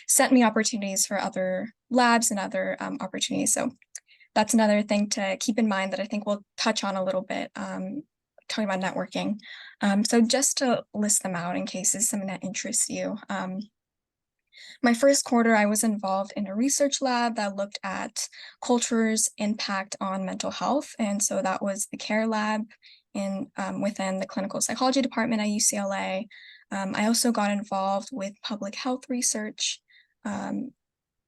sent me opportunities for other labs and other opportunities. So that's another thing to keep in mind that I think we'll touch on a little bit, talking about networking. So just to list them out in case it's something that interests you. My first quarter, I was involved in a research lab that looked at culture's impact on mental health. And so that was the CARE lab within the clinical psychology department at UCLA. I also got involved with public health research, and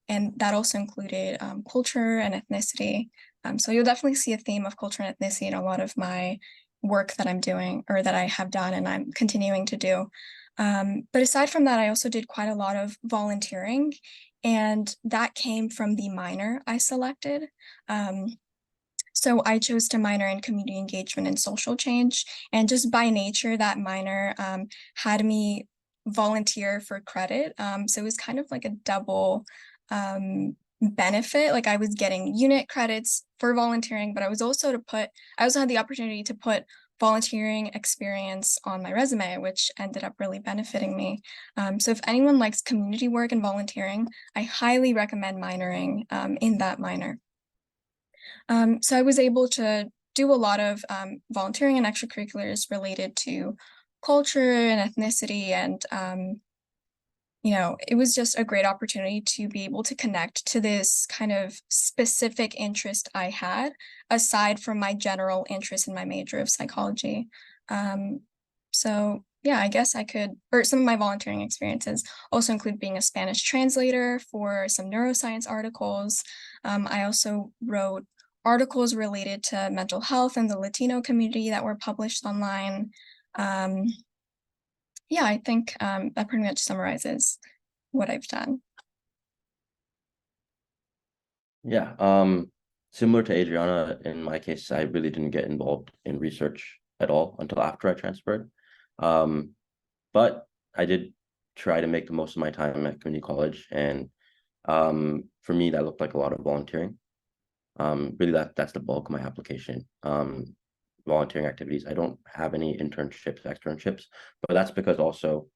that also included culture and ethnicity. So you'll definitely see a theme of culture and ethnicity in a lot of my work that I'm doing, or that I have done and I'm continuing to do. But aside from that, I also did quite a lot of volunteering, and that came from the minor I selected. So I chose to minor in community engagement and social change, and just by nature, that minor had me volunteer for credit. So it was kind of like a double benefit. Like I was getting unit credits for volunteering, but I also had the opportunity to put volunteering experience on my resume, which ended up really benefiting me. So if anyone likes community work and volunteering, I highly recommend minoring in that minor. So I was able to do a lot of volunteering and extracurriculars related to culture and ethnicity, and it was just a great opportunity to be able to connect to this kind of specific interest I had, aside from my general interest in my major of psychology. So yeah, I guess some of my volunteering experiences also include being a Spanish translator for some neuroscience articles. I also wrote articles related to mental health and the Latino community that were published online. Yeah, I think that pretty much summarizes what I've done. Yeah, similar to Adriana, in my case, I really didn't get involved in research at all until after I transferred. But I did try to make the most of my time at community college, and for me, that looked like a lot of volunteering. Really, that's the bulk of my application. Volunteering activities. I don't have any externships, but that's because also,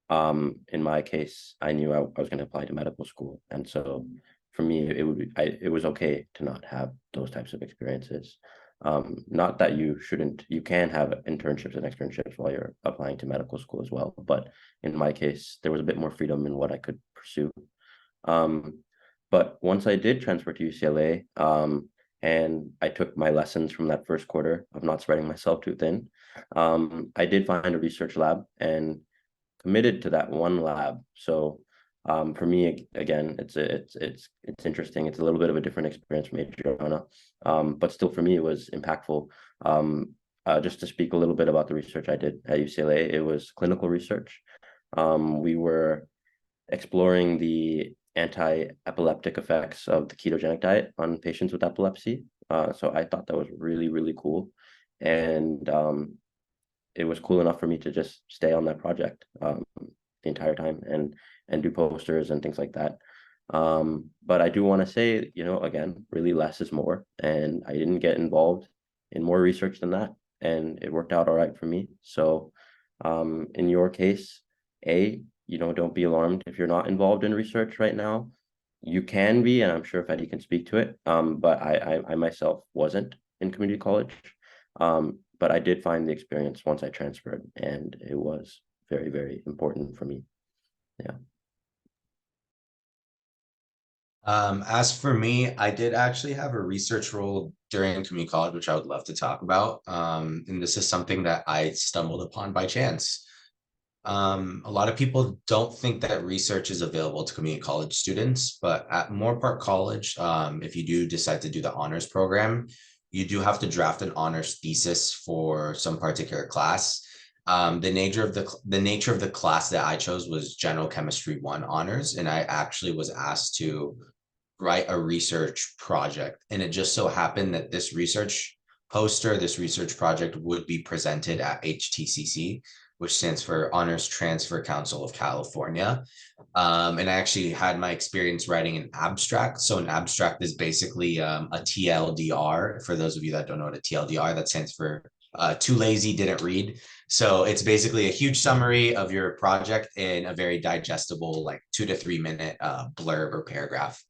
in my case, I knew I was going to apply to medical school, and so for me, it was okay to not have those types of experiences. Not that you can have internships and externships while you're applying to medical school as well, but in my case, there was a bit more freedom in what I could pursue. But once I did transfer to UCLA, and I took my lessons from that first quarter of not spreading myself too thin, I did find a research lab and committed to that one lab. So for me, again, it's interesting. It's a little bit of a different experience from Adriana, but still for me, it was impactful. Just to speak a little bit about the research I did at UCLA, it was clinical research. We were exploring the anti-epileptic effects of the ketogenic diet on patients with epilepsy. So I thought that was really, really cool. And it was cool enough for me to just stay on that project the entire time and do posters and things like that. But I do want to say, again, really less is more. And I didn't get involved in more research than that. And it worked out all right for me. So in your case, don't be alarmed if you're not involved in research right now. You can be, and I'm sure Fedi can speak to it. But I myself wasn't in community college. But I did find the experience once I transferred, and it was very, very important for me. Yeah. As for me, I did actually have a research role during community college, which I would love to talk about. And this is something that I stumbled upon by chance. A lot of people don't think that research is available to community college students, but at Moorpark College, if you do decide to do the honors program, you do have to draft an honors thesis for some particular class. The nature of the class that I chose was General Chemistry 1 honors, and I actually was asked to write a research project. And it just so happened that this research project would be presented at HTCC, which stands for Honors Transfer Council of California. And I actually had my experience writing an abstract. So an abstract is basically a TLDR. For those of you that don't know what a TLDR, that stands for too lazy, didn't read. So it's basically a huge summary of your project in a very digestible, like 2 to 3 minute blurb or paragraph.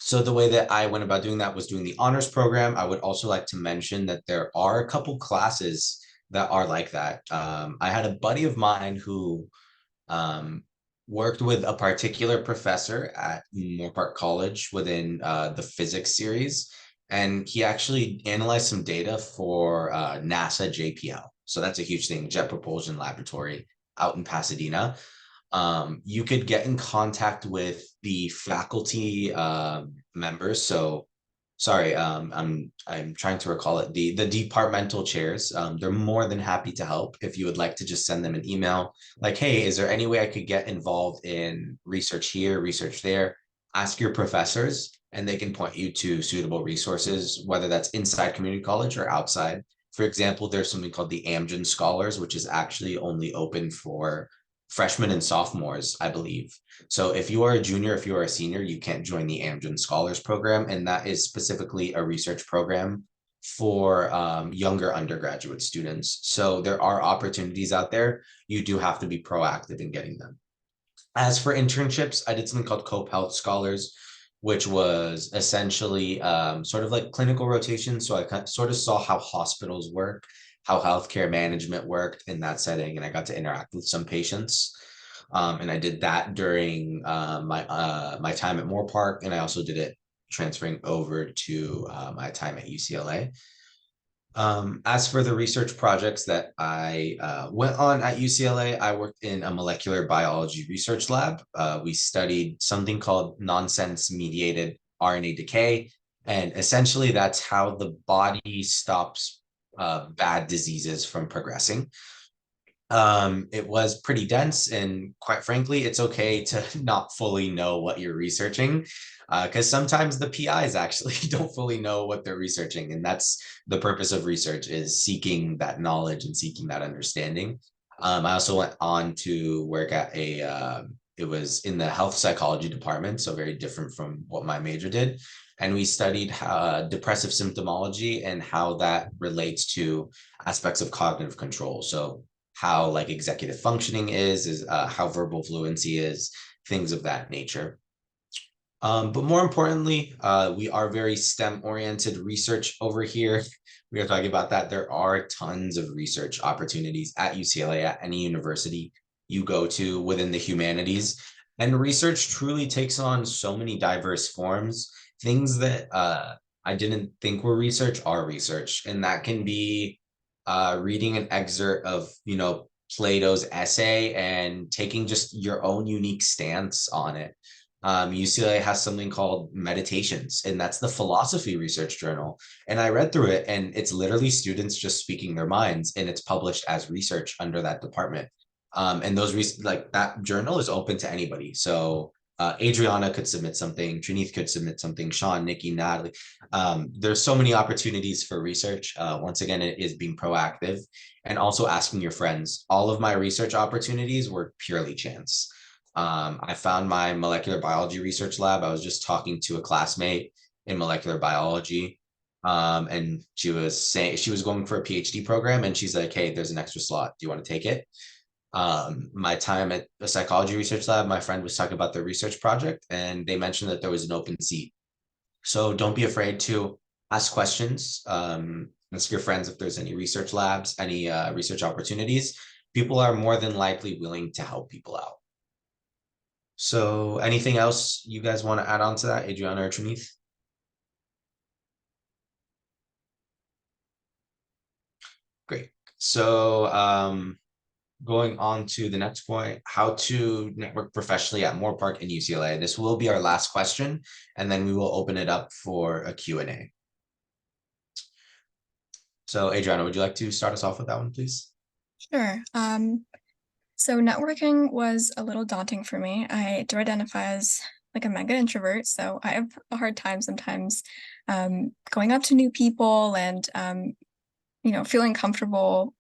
So the way that I went about doing that was doing the honors program. I would also like to mention that there are a couple classes that are like that. I had a buddy of mine who worked with a particular professor at Moorpark College within the physics series, and he actually analyzed some data for NASA JPL. So that's a huge thing, Jet Propulsion Laboratory out in Pasadena. You could get in contact with the faculty members. So sorry, I'm trying to recall it. The departmental chairs, they're more than happy to help if you would like to just send them an email like, hey, is there any way I could get involved in research here, research there? Ask your professors and they can point you to suitable resources, whether that's inside community college or outside. For example, there's something called the Amgen Scholars, which is actually only open for freshmen and sophomores, I believe. So if you are a junior, if you are a senior, you can't join the Amgen Scholars Program. And that is specifically a research program for younger undergraduate students. So there are opportunities out there. You do have to be proactive in getting them. As for internships, I did something called Cope Health Scholars, which was essentially sort of like clinical rotation. So I sort of saw how hospitals work, how healthcare management worked in that setting, and I got to interact with some patients. And I did that during my time at Moorpark, and I also did it transferring over to my time at UCLA. As for the research projects that I went on at UCLA, I worked in a molecular biology research lab. We studied something called nonsense-mediated RNA decay, and essentially that's how the body stops bad diseases from progressing. It was pretty dense, and quite frankly, it's okay to not fully know what you're researching, because sometimes the PIs actually don't fully know what they're researching, and that's the purpose of research, is seeking that knowledge and seeking that understanding. I also went on to work at it was in the health psychology department, so very different from what my major did. And we studied depressive symptomology and how that relates to aspects of cognitive control. So how like executive functioning is how verbal fluency is, things of that nature. But more importantly, we are very STEM-oriented research over here. We are talking about that. There are tons of research opportunities at UCLA, at any university you go to within the humanities. And research truly takes on so many diverse forms. Things that I didn't think were research are research. And that can be reading an excerpt of, Plato's essay and taking just your own unique stance on it. UCLA has something called Meditations, and that's the philosophy research journal. And I read through it, and it's literally students just speaking their minds, and it's published as research under that department. And like that journal is open to anybody. So Adriana could submit something, Trinith could submit something, Sean, Nikki, Natalie. There's so many opportunities for research. Once again, it is being proactive and also asking your friends. All of my research opportunities were purely chance. I found my molecular biology research lab. I was just talking to a classmate in molecular biology. And she was saying she was going for a PhD program, and she's like, "Hey, there's an extra slot. Do you want to take it?" My time at the psychology research lab, my friend was talking about their research project, and they mentioned that there was an open seat. So don't be afraid to ask questions. Ask your friends if there's any research labs, any research opportunities. People are more than likely willing to help people out. So anything else you guys want to add on to that, Adriana or Trinith? Great. So going on to the next point, how to network professionally at Moorpark and UCLA. This will be our last question, and then we will open it up for a Q&A. So Adriana, would you like to start us off with that one, please? Sure. So networking was a little daunting for me. I do identify as like a mega introvert, so I have a hard time sometimes going up to new people and feeling comfortable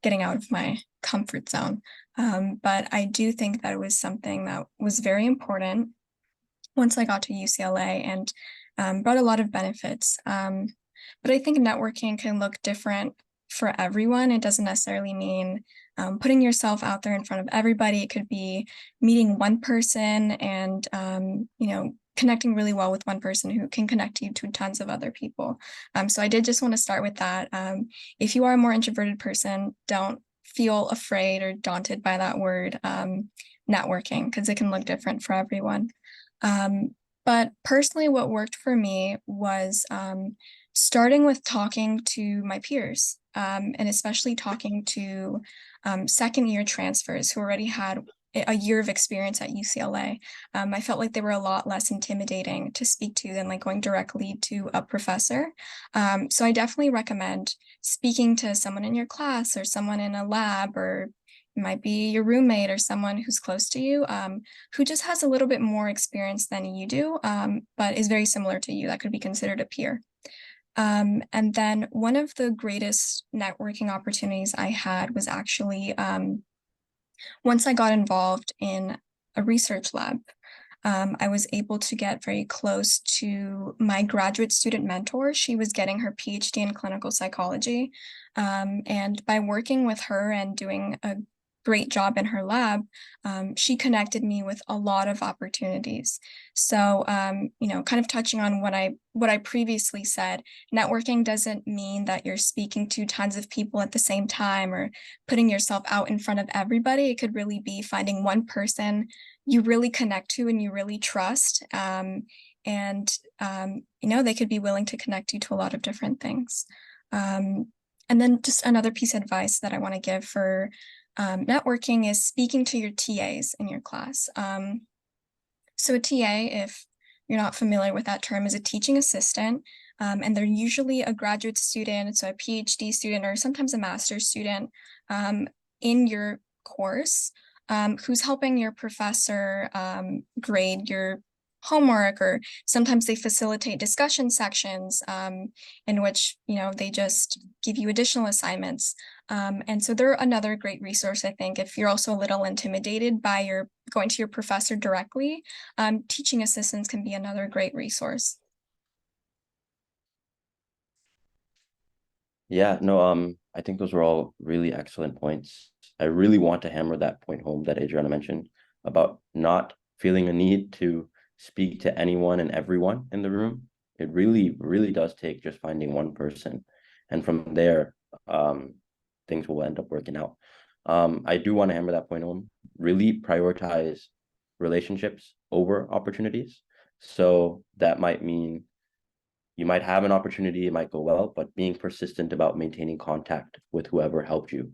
getting out of my comfort zone. But I do think that it was something that was very important once I got to UCLA and brought a lot of benefits. But I think networking can look different for everyone. It doesn't necessarily mean putting yourself out there in front of everybody. It could be meeting one person and, connecting really well with one person who can connect you to tons of other people. So I did just want to start with that. If you are a more introverted person, don't feel afraid or daunted by that word, networking, because it can look different for everyone. But personally, what worked for me was starting with talking to my peers, and especially talking to second year transfers who already had a year of experience at UCLA. I felt like they were a lot less intimidating to speak to than like going directly to a professor. So I definitely recommend speaking to someone in your class or someone in a lab, or it might be your roommate or someone who's close to you, who just has a little bit more experience than you do, but is very similar to you. That could be considered a peer. And then one of the greatest networking opportunities I had was actually once I got involved in a research lab. I was able to get very close to my graduate student mentor. She was getting her PhD in clinical psychology. And by working with her and doing a great job in her lab, she connected me with a lot of opportunities. So, kind of touching on what I previously said, networking doesn't mean that you're speaking to tons of people at the same time or putting yourself out in front of everybody. It could really be finding one person you really connect to and you really trust. They could be willing to connect you to a lot of different things. And then just another piece of advice that I want to give for networking is speaking to your TAs in your class. So a TA, if you're not familiar with that term, is a teaching assistant, and they're usually a graduate student, so a PhD student, or sometimes a master's student in your course, who's helping your professor grade your homework, or sometimes they facilitate discussion sections in which, they just give you additional assignments. And so they're another great resource, I think, if you're also a little intimidated by going to your professor directly. Teaching assistants can be another great resource. Yeah, no, I think those were all really excellent points. I really want to hammer that point home that Adriana mentioned about not feeling a need to speak to anyone and everyone in the room. It really, really does take just finding one person. And from there, things will end up working out. I do want to hammer that point home. Really prioritize relationships over opportunities. So that might mean you might have an opportunity, it might go well, but being persistent about maintaining contact with whoever helped you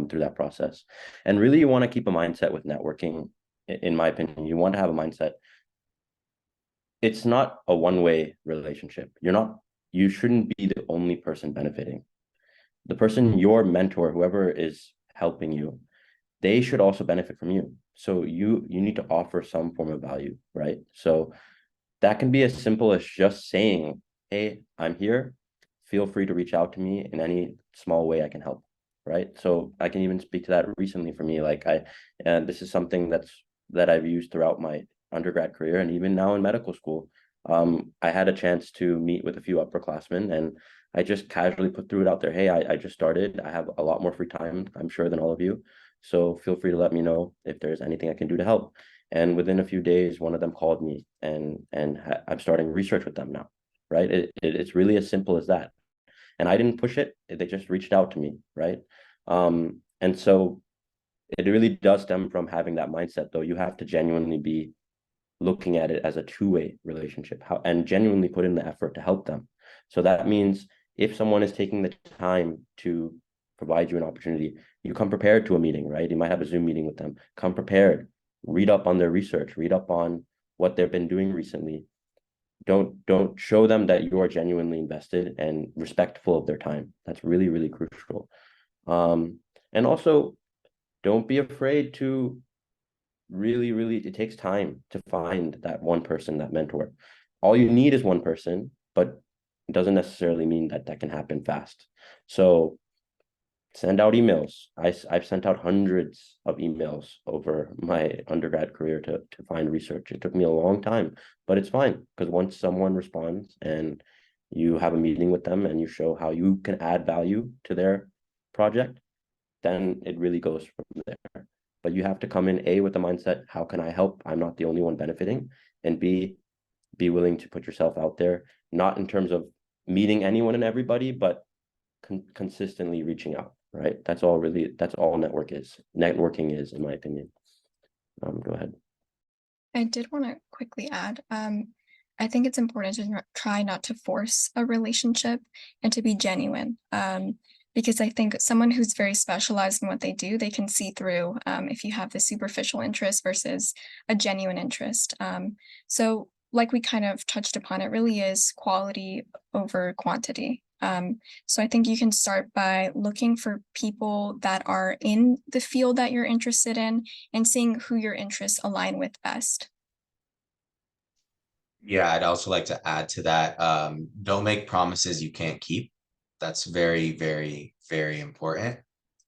through that process. And really, you want to keep a mindset with networking, in my opinion. You want to have a mindset. It's not a one-way relationship. You shouldn't be the only person benefiting. The person, your mentor, whoever is helping you, they should also benefit from you. So you need to offer some form of value, right? So that can be as simple as just saying, hey, I'm here. Feel free to reach out to me in any small way I can help, right? So I can even speak to that recently for me. And this is something that I've used throughout my undergrad career and even now in medical school. I had a chance to meet with a few upperclassmen, and I just casually put through it out there. Hey, I just started. I have a lot more free time, I'm sure, than all of you. So feel free to let me know if there's anything I can do to help. And within a few days, one of them called me, and I'm starting research with them now, right? It's really as simple as that. And I didn't push it. They just reached out to me, right? And so it really does stem from having that mindset, though. You have to genuinely be looking at it as a two-way relationship, and genuinely put in the effort to help them. So that means if someone is taking the time to provide you an opportunity, you come prepared to a meeting, right? You might have a Zoom meeting with them. Come prepared. Read up on their research. Read up on what they've been doing recently. Don't show them that you are genuinely invested and respectful of their time. That's really, really crucial. And also, don't be afraid to really, it takes time to find that one person, that mentor. All you need is one person, but it doesn't necessarily mean that can happen fast. So send out emails. I've sent out hundreds of emails over my undergrad career to find research. It took me a long time, but it's fine, because once someone responds and you have a meeting with them and you show how you can add value to their project, then it really goes from there. But you have to come in, A, with the mindset, how can I help? I'm not the only one benefiting. And B, be willing to put yourself out there, not in terms of meeting anyone and everybody, but consistently reaching out, right? That's all networking is, in my opinion. Go ahead. I did want to quickly add, I think it's important to try not to force a relationship and to be genuine. Because I think someone who's very specialized in what they do, they can see through if you have the superficial interest versus a genuine interest. So like we kind of touched upon, it really is quality over quantity. So I think you can start by looking for people that are in the field that you're interested in and seeing who your interests align with best. Yeah, I'd also like to add to that. Don't make promises you can't keep. That's very, very, very important.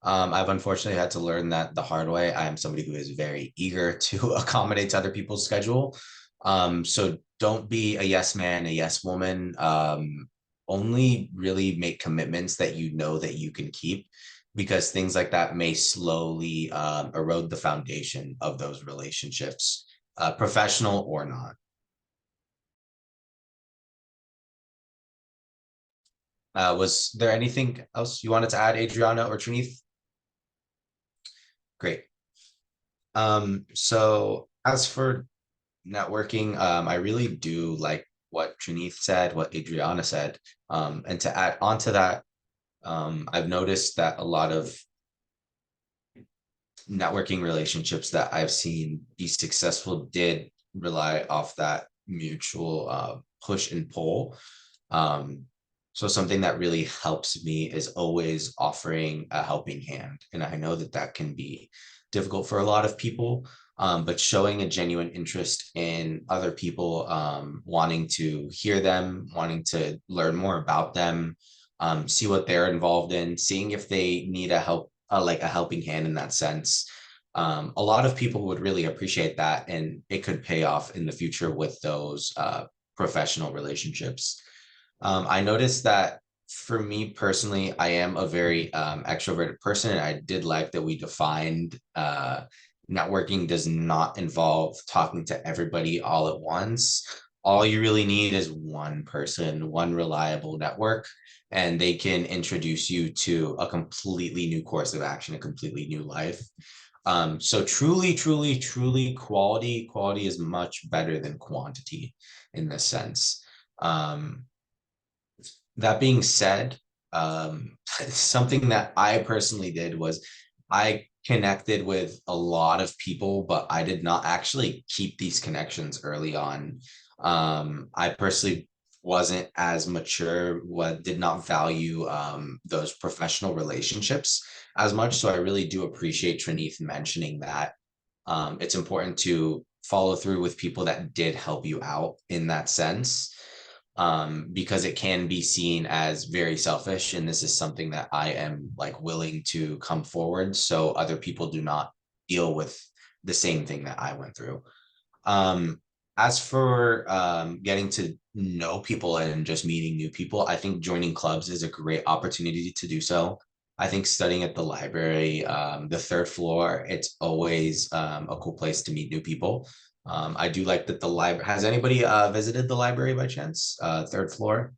I've unfortunately had to learn that the hard way. I am somebody who is very eager to accommodate to other people's schedule. So don't be a yes man, a yes woman. Only really make commitments that you know that you can keep, because things like that may slowly erode the foundation of those relationships, professional or not. Was there anything else you wanted to add, Adriana or Trinith? Great. So as for networking, I really do like what Trinith said, what Adriana said. And to add on to that, I've noticed that a lot of networking relationships that I've seen be successful did rely off that mutual push and pull. So something that really helps me is always offering a helping hand. And I know that that can be difficult for a lot of people, but showing a genuine interest in other people, wanting to hear them, wanting to learn more about them, see what they're involved in, seeing if they need like a helping hand in that sense. A lot of people would really appreciate that, and it could pay off in the future with those professional relationships. I noticed that for me personally, I am a very extroverted person, and I did like that we defined networking does not involve talking to everybody all at once. All you really need is one person, one reliable network, and they can introduce you to a completely new course of action, a completely new life. So truly, truly, truly, quality is much better than quantity in this sense. Um, that being said, something that I personally did was I connected with a lot of people, but I did not actually keep these connections early on. I personally wasn't as mature, did not value those professional relationships as much. So I really do appreciate Trinith mentioning that. It's important to follow through with people that did help you out in that sense, because it can be seen as very selfish. And this is something that I am like willing to come forward so other people do not deal with the same thing that I went through. Um, as for getting to know people and just meeting new people, I think joining clubs is a great opportunity to do so. I think studying at the library, the third floor, it's always a cool place to meet new people. I do like that the library, has anybody visited the library by chance? Third floor?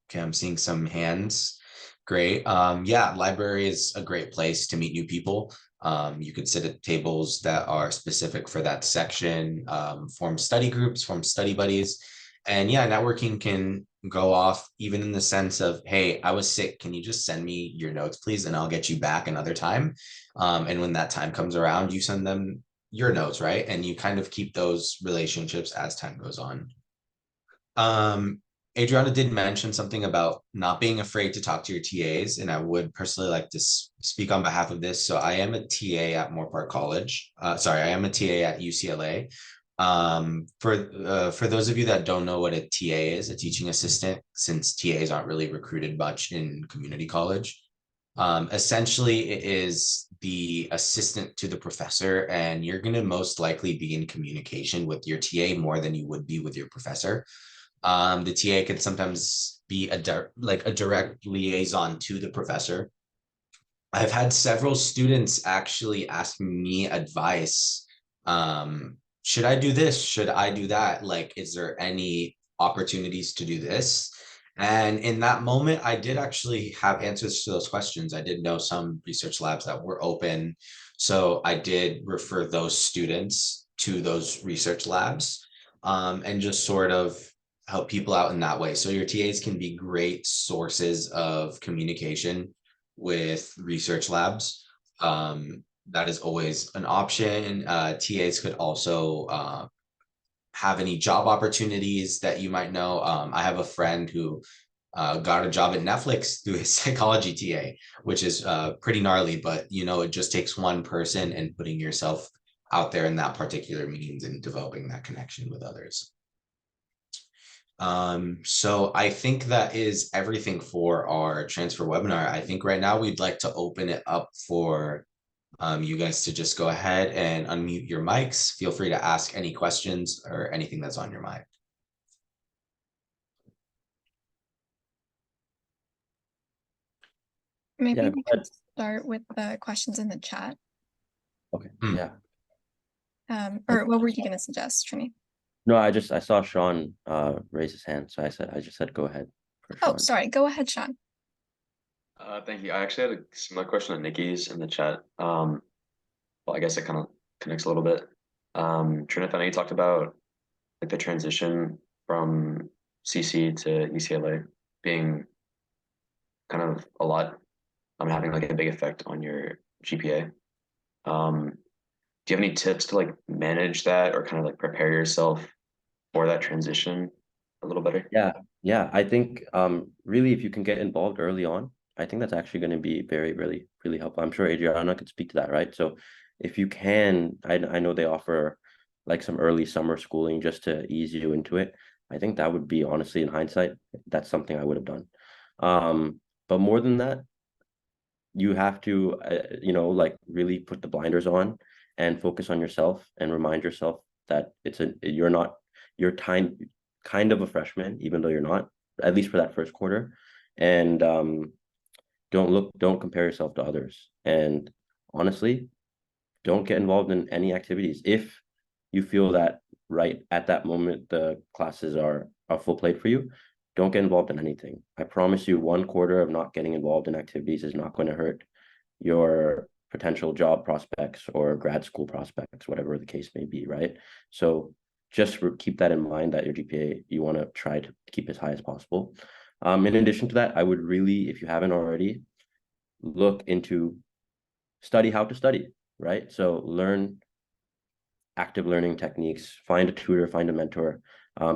Okay, I'm seeing some hands. Great. Yeah, library is a great place to meet new people. You could sit at tables that are specific for that section, form study groups, form study buddies. And yeah, networking can go off even in the sense of, hey, I was sick. Can you just send me your notes, please? And I'll get you back another time. And when that time comes around, you send them your notes, right? And you kind of keep those relationships as time goes on. Um, Adriana did mention something about not being afraid to talk to your TAs, and I would personally like to speak on behalf of this. So I am a TA at Moorpark College. Sorry, I am a TA at UCLA. For those of you that don't know what a TA is, a teaching assistant, since TAs aren't really recruited much in community college. Essentially, it is the assistant to the professor, and you're going to most likely be in communication with your TA more than you would be with your professor. The TA could sometimes be a direct liaison to the professor. I've had several students actually ask me advice. Should I do this? Should I do that? Like, is there any opportunities to do this? And in that moment, I did actually have answers to those questions. I did know some research labs that were open. So I did refer those students to those research labs, and just sort of help people out in that way. So your TAs can be great sources of communication with research labs. That is always an option. TAs could also have any job opportunities that you might know. I have a friend who got a job at Netflix through his psychology TA, which is pretty gnarly, but you know, it just takes one person and putting yourself out there in that particular means and developing that connection with others. So I think that is everything for our transfer webinar. I think right now we'd like to open it up for you guys to just go ahead and unmute your mics. Feel free to ask any questions or anything that's on your mind. Maybe Yeah, we could start with the questions in the chat. okay. Hmm. Yeah. Or what were you going to suggest, Trini? No, I saw Sean raise his hand, so I just said go ahead for Oh, Sean. sorry. Go ahead, Sean. Thank you. I actually had a similar question to Nikki's in the chat. Well, I guess it kind of connects a little bit. Trinith, I know you talked about like the transition from CC to UCLA being kind of a lot, having like a big effect on your GPA. Do you have any tips to like manage that or kind of like prepare yourself for that transition a little better? Yeah, Yeah, I think really if you can get involved early on, I think that's actually going to be very, really, really helpful. I'm sure Adriana could speak to that, right? So if you can, I know they offer like some early summer schooling just to ease you into it. I think that would be honestly in hindsight, that's something I would have done. But more than that, you have to like really put the blinders on and focus on yourself and remind yourself that you're kind of a freshman, even though you're not, at least for that first quarter. And don't compare yourself to others. And honestly, don't get involved in any activities if you feel that right at that moment the classes are a full plate for you. Don't get involved in anything. I promise you, one quarter of not getting involved in activities is not going to hurt your potential job prospects or grad school prospects, whatever the case may be, right? So just keep that in mind, that your GPA, you want to try to keep as high as possible. In addition to that, I would really, if you haven't already, look into study how to study, right? So learn active learning techniques, find a tutor, find a mentor,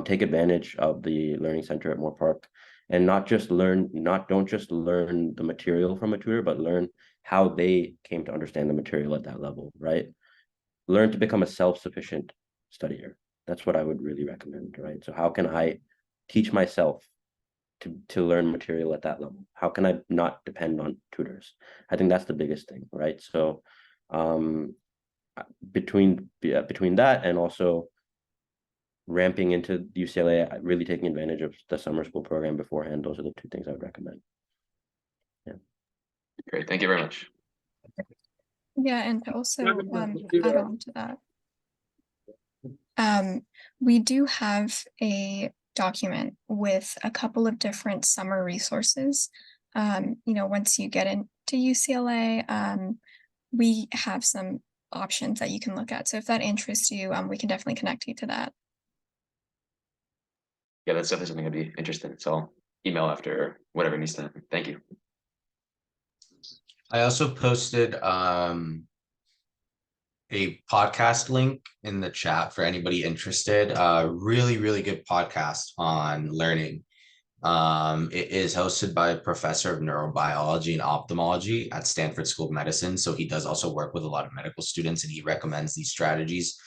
take advantage of the learning center at Moorpark, and don't just learn the material from a tutor, but learn how they came to understand the material at that level, right? Learn to become a self-sufficient studier. That's what I would really recommend, right? So how can I teach myself to learn material at that level? How can I not depend on tutors? I think that's the biggest thing, right? So between that and also ramping into UCLA, really taking advantage of the summer school program beforehand, those are the two things I would recommend. Yeah. Great, thank you very much. Yeah, and to also add on to that, we do have a document with a couple of different summer resources. Once you get into UCLA, we have some options that you can look at. So if that interests you, we can definitely connect you to that. Yeah, that's definitely something I'd be interested in. So I'll email after whatever needs to happen. Thank you. I also posted a podcast link in the chat for anybody interested. Really, really good podcast on learning. It is hosted by a professor of neurobiology and ophthalmology at Stanford School of Medicine. So he does also work with a lot of medical students, and he recommends these strategies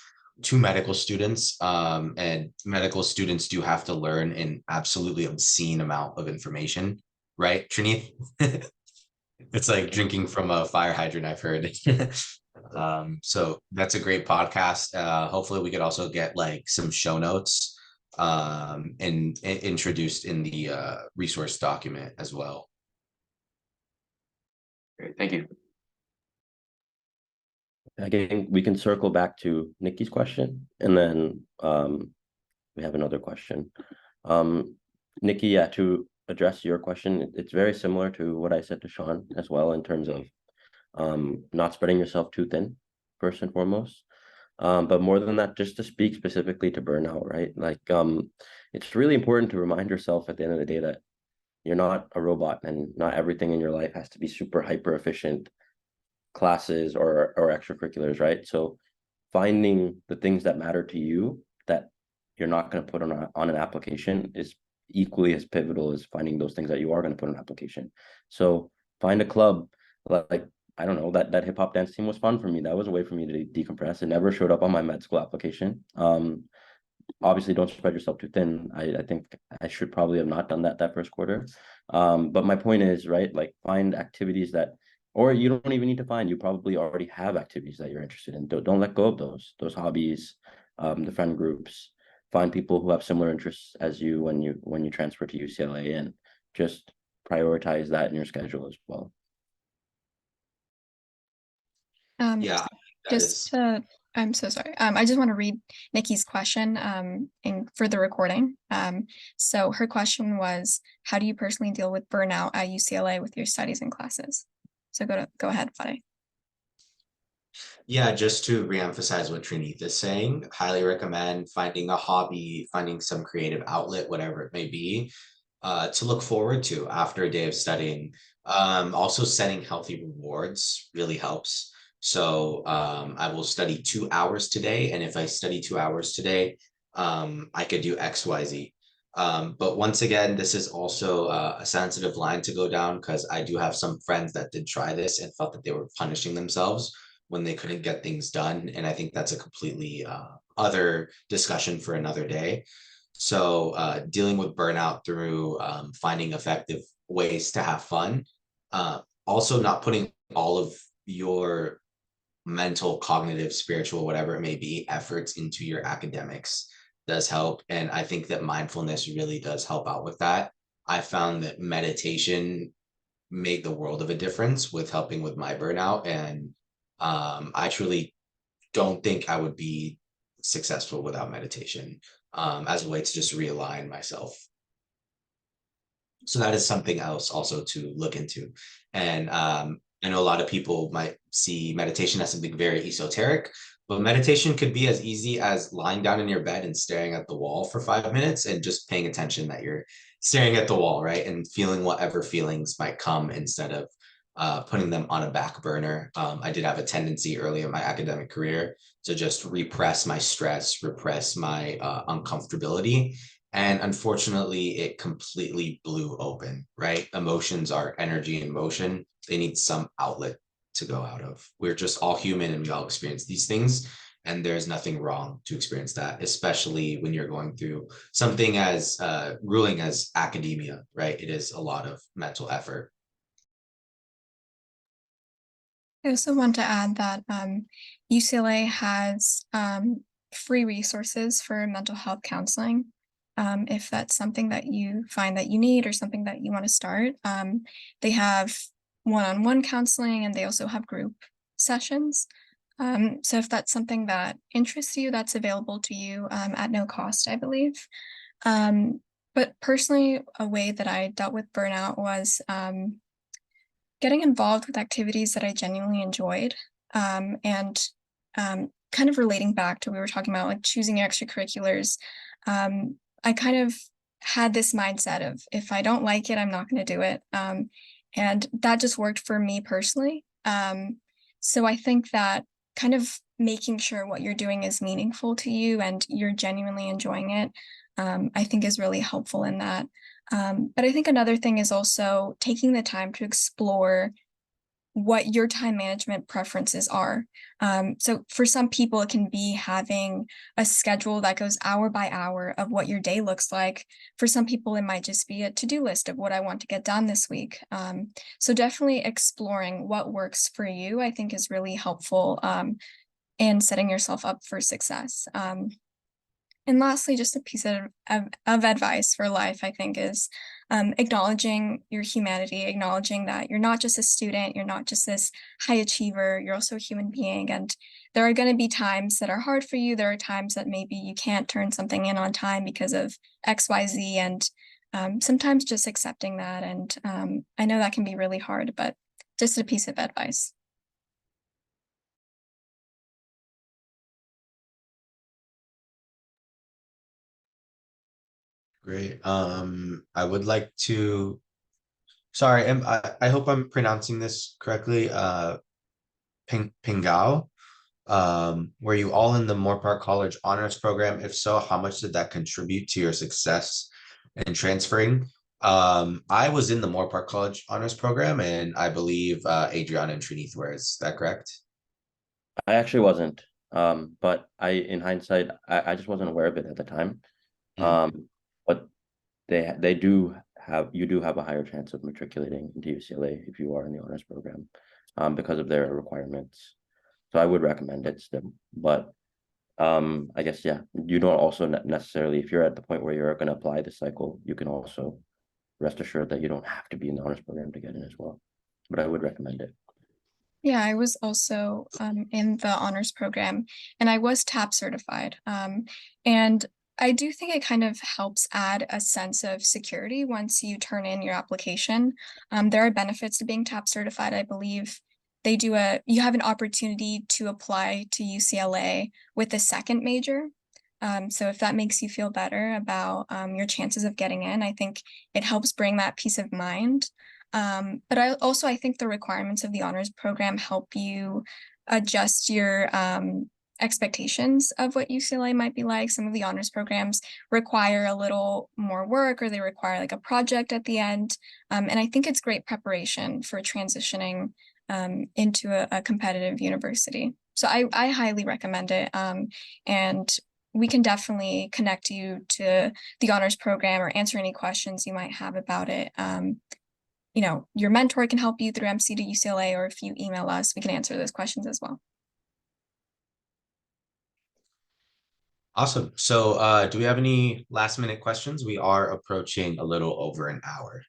to medical students. And medical students do have to learn an absolutely obscene amount of information, right, Trinity? It's like drinking from a fire hydrant, I've heard. So that's a great podcast. Hopefully we could also get like some show notes and introduced in the resource document as well. Great, thank you. Again, we can circle back to Nikki's question, and then we have another question. Nikki, yeah, to address your question, it's very similar to what I said to Sean as well, in terms of not spreading yourself too thin, first and foremost. But more than that, just to speak specifically to burnout, right? Like it's really important to remind yourself at the end of the day that you're not a robot, and not everything in your life has to be super hyper efficient classes or extracurriculars, right? So finding the things that matter to you that you're not going to put on an application is equally as pivotal as finding those things that you are going to put on an application. So find a club, like I don't know, that hip hop dance team was fun for me. That was a way for me to decompress. It never showed up on my med school application. Obviously don't spread yourself too thin. I think I should probably have not done that first quarter. But my point is, right, like find activities that, or you don't even need to find, you probably already have activities that you're interested in. Don't let go of those hobbies, the friend groups. Find people who have similar interests as you when you transfer to UCLA, and just prioritize that in your schedule as well. Yeah, I'm so sorry. I just want to read Nikki's question for the recording. So her question was, how do you personally deal with burnout at UCLA with your studies and classes? So go ahead, Fadi. Yeah, just to reemphasize what Trinity is saying, highly recommend finding a hobby, finding some creative outlet, whatever it may be, to look forward to after a day of studying. Also, setting healthy rewards really helps. So I will study 2 hours today, and if I study 2 hours today, I could do XYZ. But once again, this is also a sensitive line to go down because I do have some friends that did try this and felt that they were punishing themselves when they couldn't get things done. And I think that's a completely other discussion for another day. So dealing with burnout through finding effective ways to have fun. Also not putting all of your mental, cognitive, spiritual, whatever it may be, efforts into your academics does help. And I think that mindfulness really does help out with that. I found that meditation made the world of a difference with helping with my burnout. And I truly don't think I would be successful without meditation as a way to just realign myself. So that is something else also to look into. And I know a lot of people might see meditation as something very esoteric, but meditation could be as easy as lying down in your bed and staring at the wall for 5 minutes and just paying attention that you're staring at the wall, right? And feeling whatever feelings might come instead of putting them on a back burner. I did have a tendency early in my academic career to just repress my stress, repress my uncomfortability. And unfortunately, it completely blew open, right? Emotions are energy in motion. They need some outlet to go out of. We're just all human and we all experience these things. And there's nothing wrong to experience that, especially when you're going through something as grueling as academia, right? It is a lot of mental effort. I also want to add that UCLA has free resources for mental health counseling. If that's something that you find that you need or something that you want to start, they have one-on-one counseling and they also have group sessions. So if that's something that interests you, that's available to you at no cost, I believe. But personally, a way that I dealt with burnout was getting involved with activities that I genuinely enjoyed, and kind of relating back to what we were talking about, like choosing your extracurriculars. I kind of had this mindset of if I don't like it, I'm not going to do it. And that just worked for me personally. So I think that kind of making sure what you're doing is meaningful to you and you're genuinely enjoying it, I think is really helpful in that. But I think another thing is also taking the time to explore what your time management preferences are. So for some people, it can be having a schedule that goes hour by hour of what your day looks like. For some people, it might just be a to-do list of what I want to get done this week. So definitely exploring what works for you, I think is really helpful in setting yourself up for success. And lastly, just a piece of advice for life, I think, is acknowledging your humanity, acknowledging that you're not just a student, you're not just this high achiever, you're also a human being. And there are going to be times that are hard for you. There are times that maybe you can't turn something in on time because of X, Y, Z. And sometimes just accepting that. And I know that can be really hard, but just a piece of advice. Great. I would like to, sorry, I hope I'm pronouncing this correctly. Pingao, were you all in the Moorpark College Honors Program? If so, how much did that contribute to your success in transferring? I was in the Moorpark College Honors Program, and I believe Adriana and Trinith were. Is that correct? I actually wasn't. But in hindsight, I just wasn't aware of it at the time. But you do have a higher chance of matriculating into UCLA if you are in the honors program, because of their requirements. So I would recommend it still. But I guess, yeah, you don't also necessarily, if you're at the point where you're going to apply this cycle, you can also rest assured that you don't have to be in the honors program to get in as well. But I would recommend it. Yeah, I was also in the honors program and I was TAP certified. And I do think it kind of helps add a sense of security once you turn in your application. There are benefits to being TAP certified. I believe you have an opportunity to apply to UCLA with a second major. So if that makes you feel better about your chances of getting in, I think it helps bring that peace of mind. But I think the requirements of the honors program help you adjust your expectations of what UCLA might be like. Some of the honors programs require a little more work, or they require like a project at the end. And I think it's great preparation for transitioning into a competitive university. So I highly recommend it. And we can definitely connect you to the honors program or answer any questions you might have about it. You know, your mentor can help you through MC2UCLA, or if you email us, we can answer those questions as well. Awesome. So do we have any last minute questions? We are approaching a little over an hour.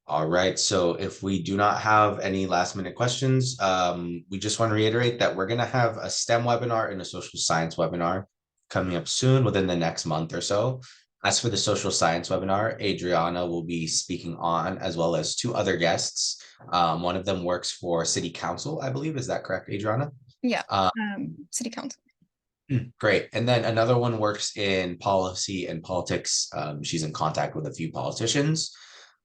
All right, so if we do not have any last minute questions, we just want to reiterate that we're going to have a STEM webinar and a social science webinar coming up soon within the next month or so. As for the social science webinar, Adriana will be speaking on, as well as two other guests. One of them works for City Council, I believe. Is that correct, Adriana? Yeah, City Council. Great. And then another one works in policy and politics. She's in contact with a few politicians.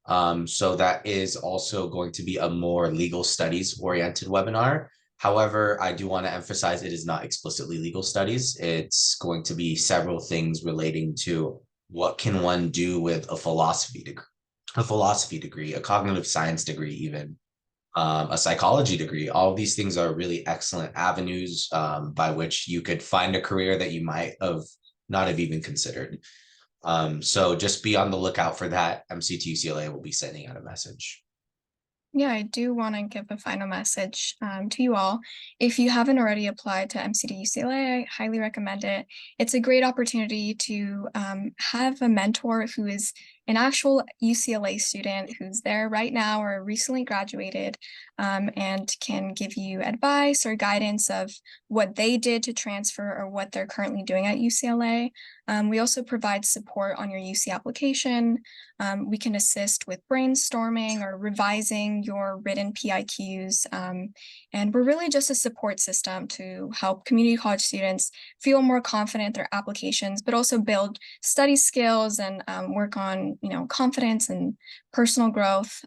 So that is also going to be a more legal studies oriented webinar. However, I do want to emphasize it is not explicitly legal studies. It's going to be several things relating to what can one do with a philosophy degree, a cognitive science degree, even a psychology degree. All of these things are really excellent avenues by which you could find a career that you might have not have even considered. So just be on the lookout for that. MC2UCLA will be sending out a message. Yeah, I do want to give a final message to you all. If you haven't already applied to MC2UCLA, I highly recommend it. It's a great opportunity to have a mentor who is an actual UCLA student who's there right now or recently graduated, and can give you advice or guidance of what they did to transfer or what they're currently doing at UCLA. We also provide support on your UC application. We can assist with brainstorming or revising your written PIQs. And we're really just a support system to help community college students feel more confident in their applications, but also build study skills and work on, confidence and personal growth.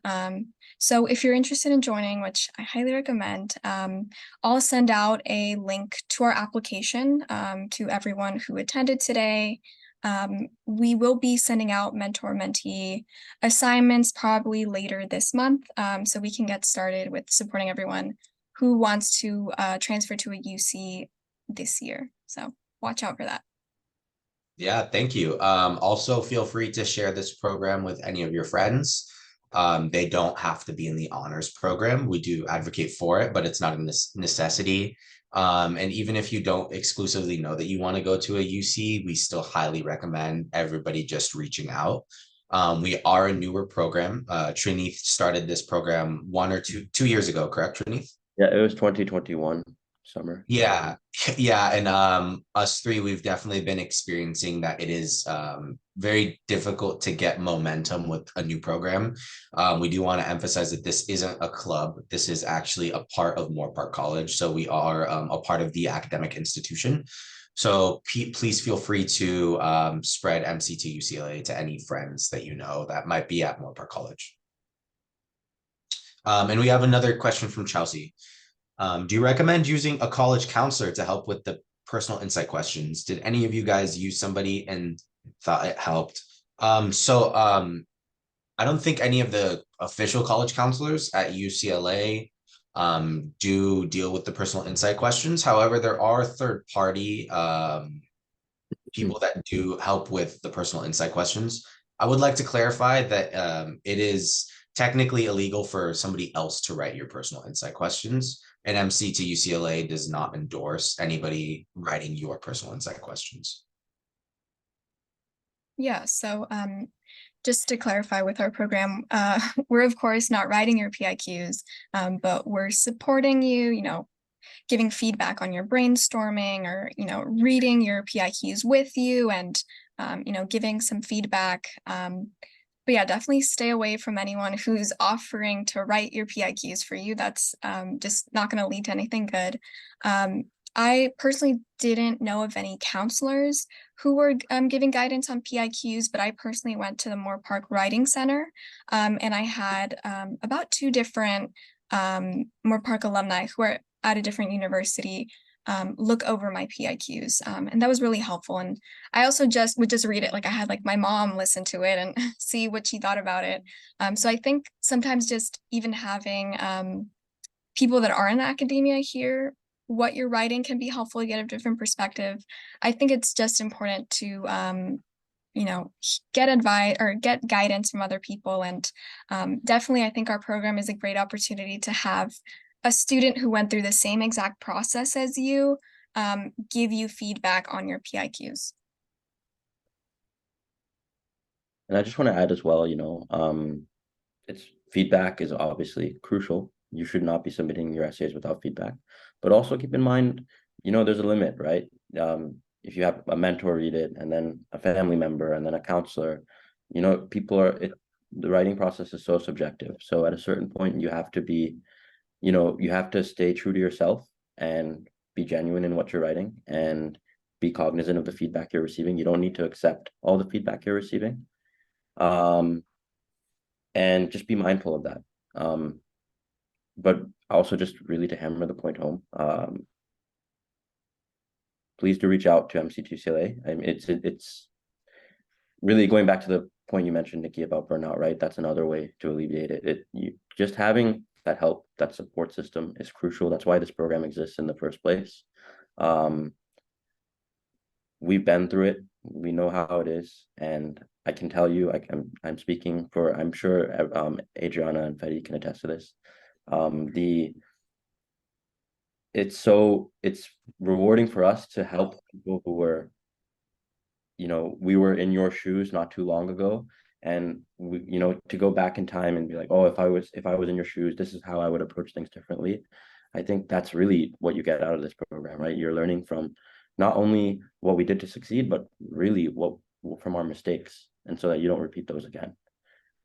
So if you're interested in joining, which I highly recommend, I'll send out a link to our application to everyone who attended today. We will be sending out mentor-mentee assignments probably later this month, so we can get started with supporting everyone who wants to transfer to a UC this year. So watch out for that. Yeah, thank you. Also, feel free to share this program with any of your friends. They don't have to be in the honors program. We do advocate for it, but it's not a necessity. And even if you don't exclusively know that you want to go to a UC, we still highly recommend everybody just reaching out. We are a newer program. Trinith started this program 2 years ago, correct, Trinith? Yeah, it was 2021 summer. Yeah, and us three, we've definitely been experiencing that it is very difficult to get momentum with a new program. We do want to emphasize that this isn't a club. This is actually a part of Moorpark College. So we are a part of the academic institution. So please feel free to spread MC2UCLA to any friends that you know that might be at Moorpark College. And we have another question from Chelsea. Do you recommend using a college counselor to help with the personal insight questions? Did any of you guys use somebody and thought it helped? I don't think any of the official college counselors at UCLA do deal with the personal insight questions. However, there are third-party people that do help with the personal insight questions. I would like to clarify that it is technically illegal for somebody else to write your personal insight questions. And MC2UCLA does not endorse anybody writing your personal insight questions. Yeah, so just to clarify with our program, we're of course not writing your PIQs, but we're supporting you, giving feedback on your brainstorming or, reading your PIQs with you and, giving some feedback. But yeah, definitely stay away from anyone who's offering to write your PIQs for you. That's just not going to lead to anything good. I personally didn't know of any counselors who were giving guidance on PIQs, but I personally went to the Moorpark Writing Center, and I had about 2 different Moorpark alumni who are at a different university look over my PIQs. And that was really helpful. And I also would just read it. Like I had like my mom listen to it and see what she thought about it. So I think sometimes just even having people that are in academia hear what you're writing can be helpful to get a different perspective. I think it's just important to get advice or get guidance from other people. And definitely, I think our program is a great opportunity to have a student who went through the same exact process as you give you feedback on your PIQs. And I just want to add as well, it's feedback is obviously crucial. You should not be submitting your essays without feedback, but also keep in mind, there's a limit, right? If you have a mentor read it and then a family member and then a counselor, the writing process is so subjective. So at a certain point, you have to be, you have to stay true to yourself and be genuine in what you're writing and be cognizant of the feedback you're receiving. You don't need to accept all the feedback you're receiving. And just be mindful of that. But also just really to hammer the point home, please do reach out to MC2UCLA. I mean, it's really going back to the point you mentioned, Nikki, about burnout, right? That's another way to alleviate it. Just having that help, that support system is crucial. That's why this program exists in the first place. We've been through it. We know how it is, and I can tell you, I'm speaking for, I'm sure Adriana and Fedi can attest to this. It's rewarding for us to help people who were, we were in your shoes not too long ago, and we, to go back in time and be like, oh, if I was in your shoes, this is how I would approach things differently. I think that's really what you get out of this program, right? You're learning from not only what we did to succeed, but really from our mistakes, and so that you don't repeat those again.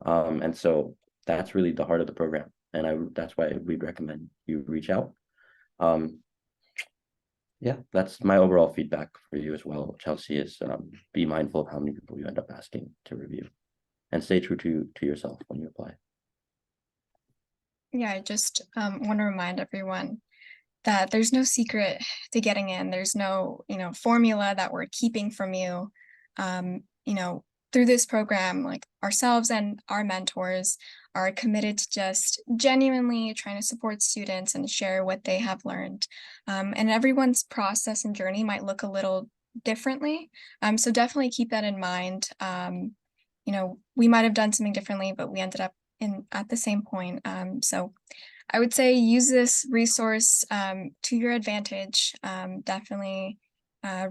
And so that's really the heart of the program, and that's why we'd recommend you reach out. Yeah, that's my overall feedback for you as well, Chelsea, is be mindful of how many people you end up asking to review, and stay true to yourself when you apply. Yeah, I just want to remind everyone that there's no secret to getting in. There's no, formula that we're keeping from you. Through this program, like ourselves and our mentors are committed to just genuinely trying to support students and share what they have learned. And everyone's process and journey might look a little differently. So definitely keep that in mind. We might have done something differently, but we ended up at the same point. So I would say use this resource to your advantage. Definitely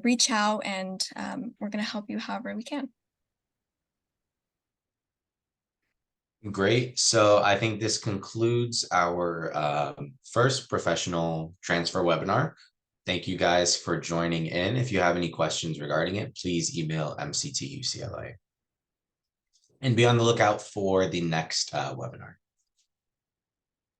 reach out, and we're going to help you however we can. Great. So I think this concludes our first professional transfer webinar. Thank you guys for joining in. If you have any questions regarding it, please email MC2UCLA. And be on the lookout for the next webinar.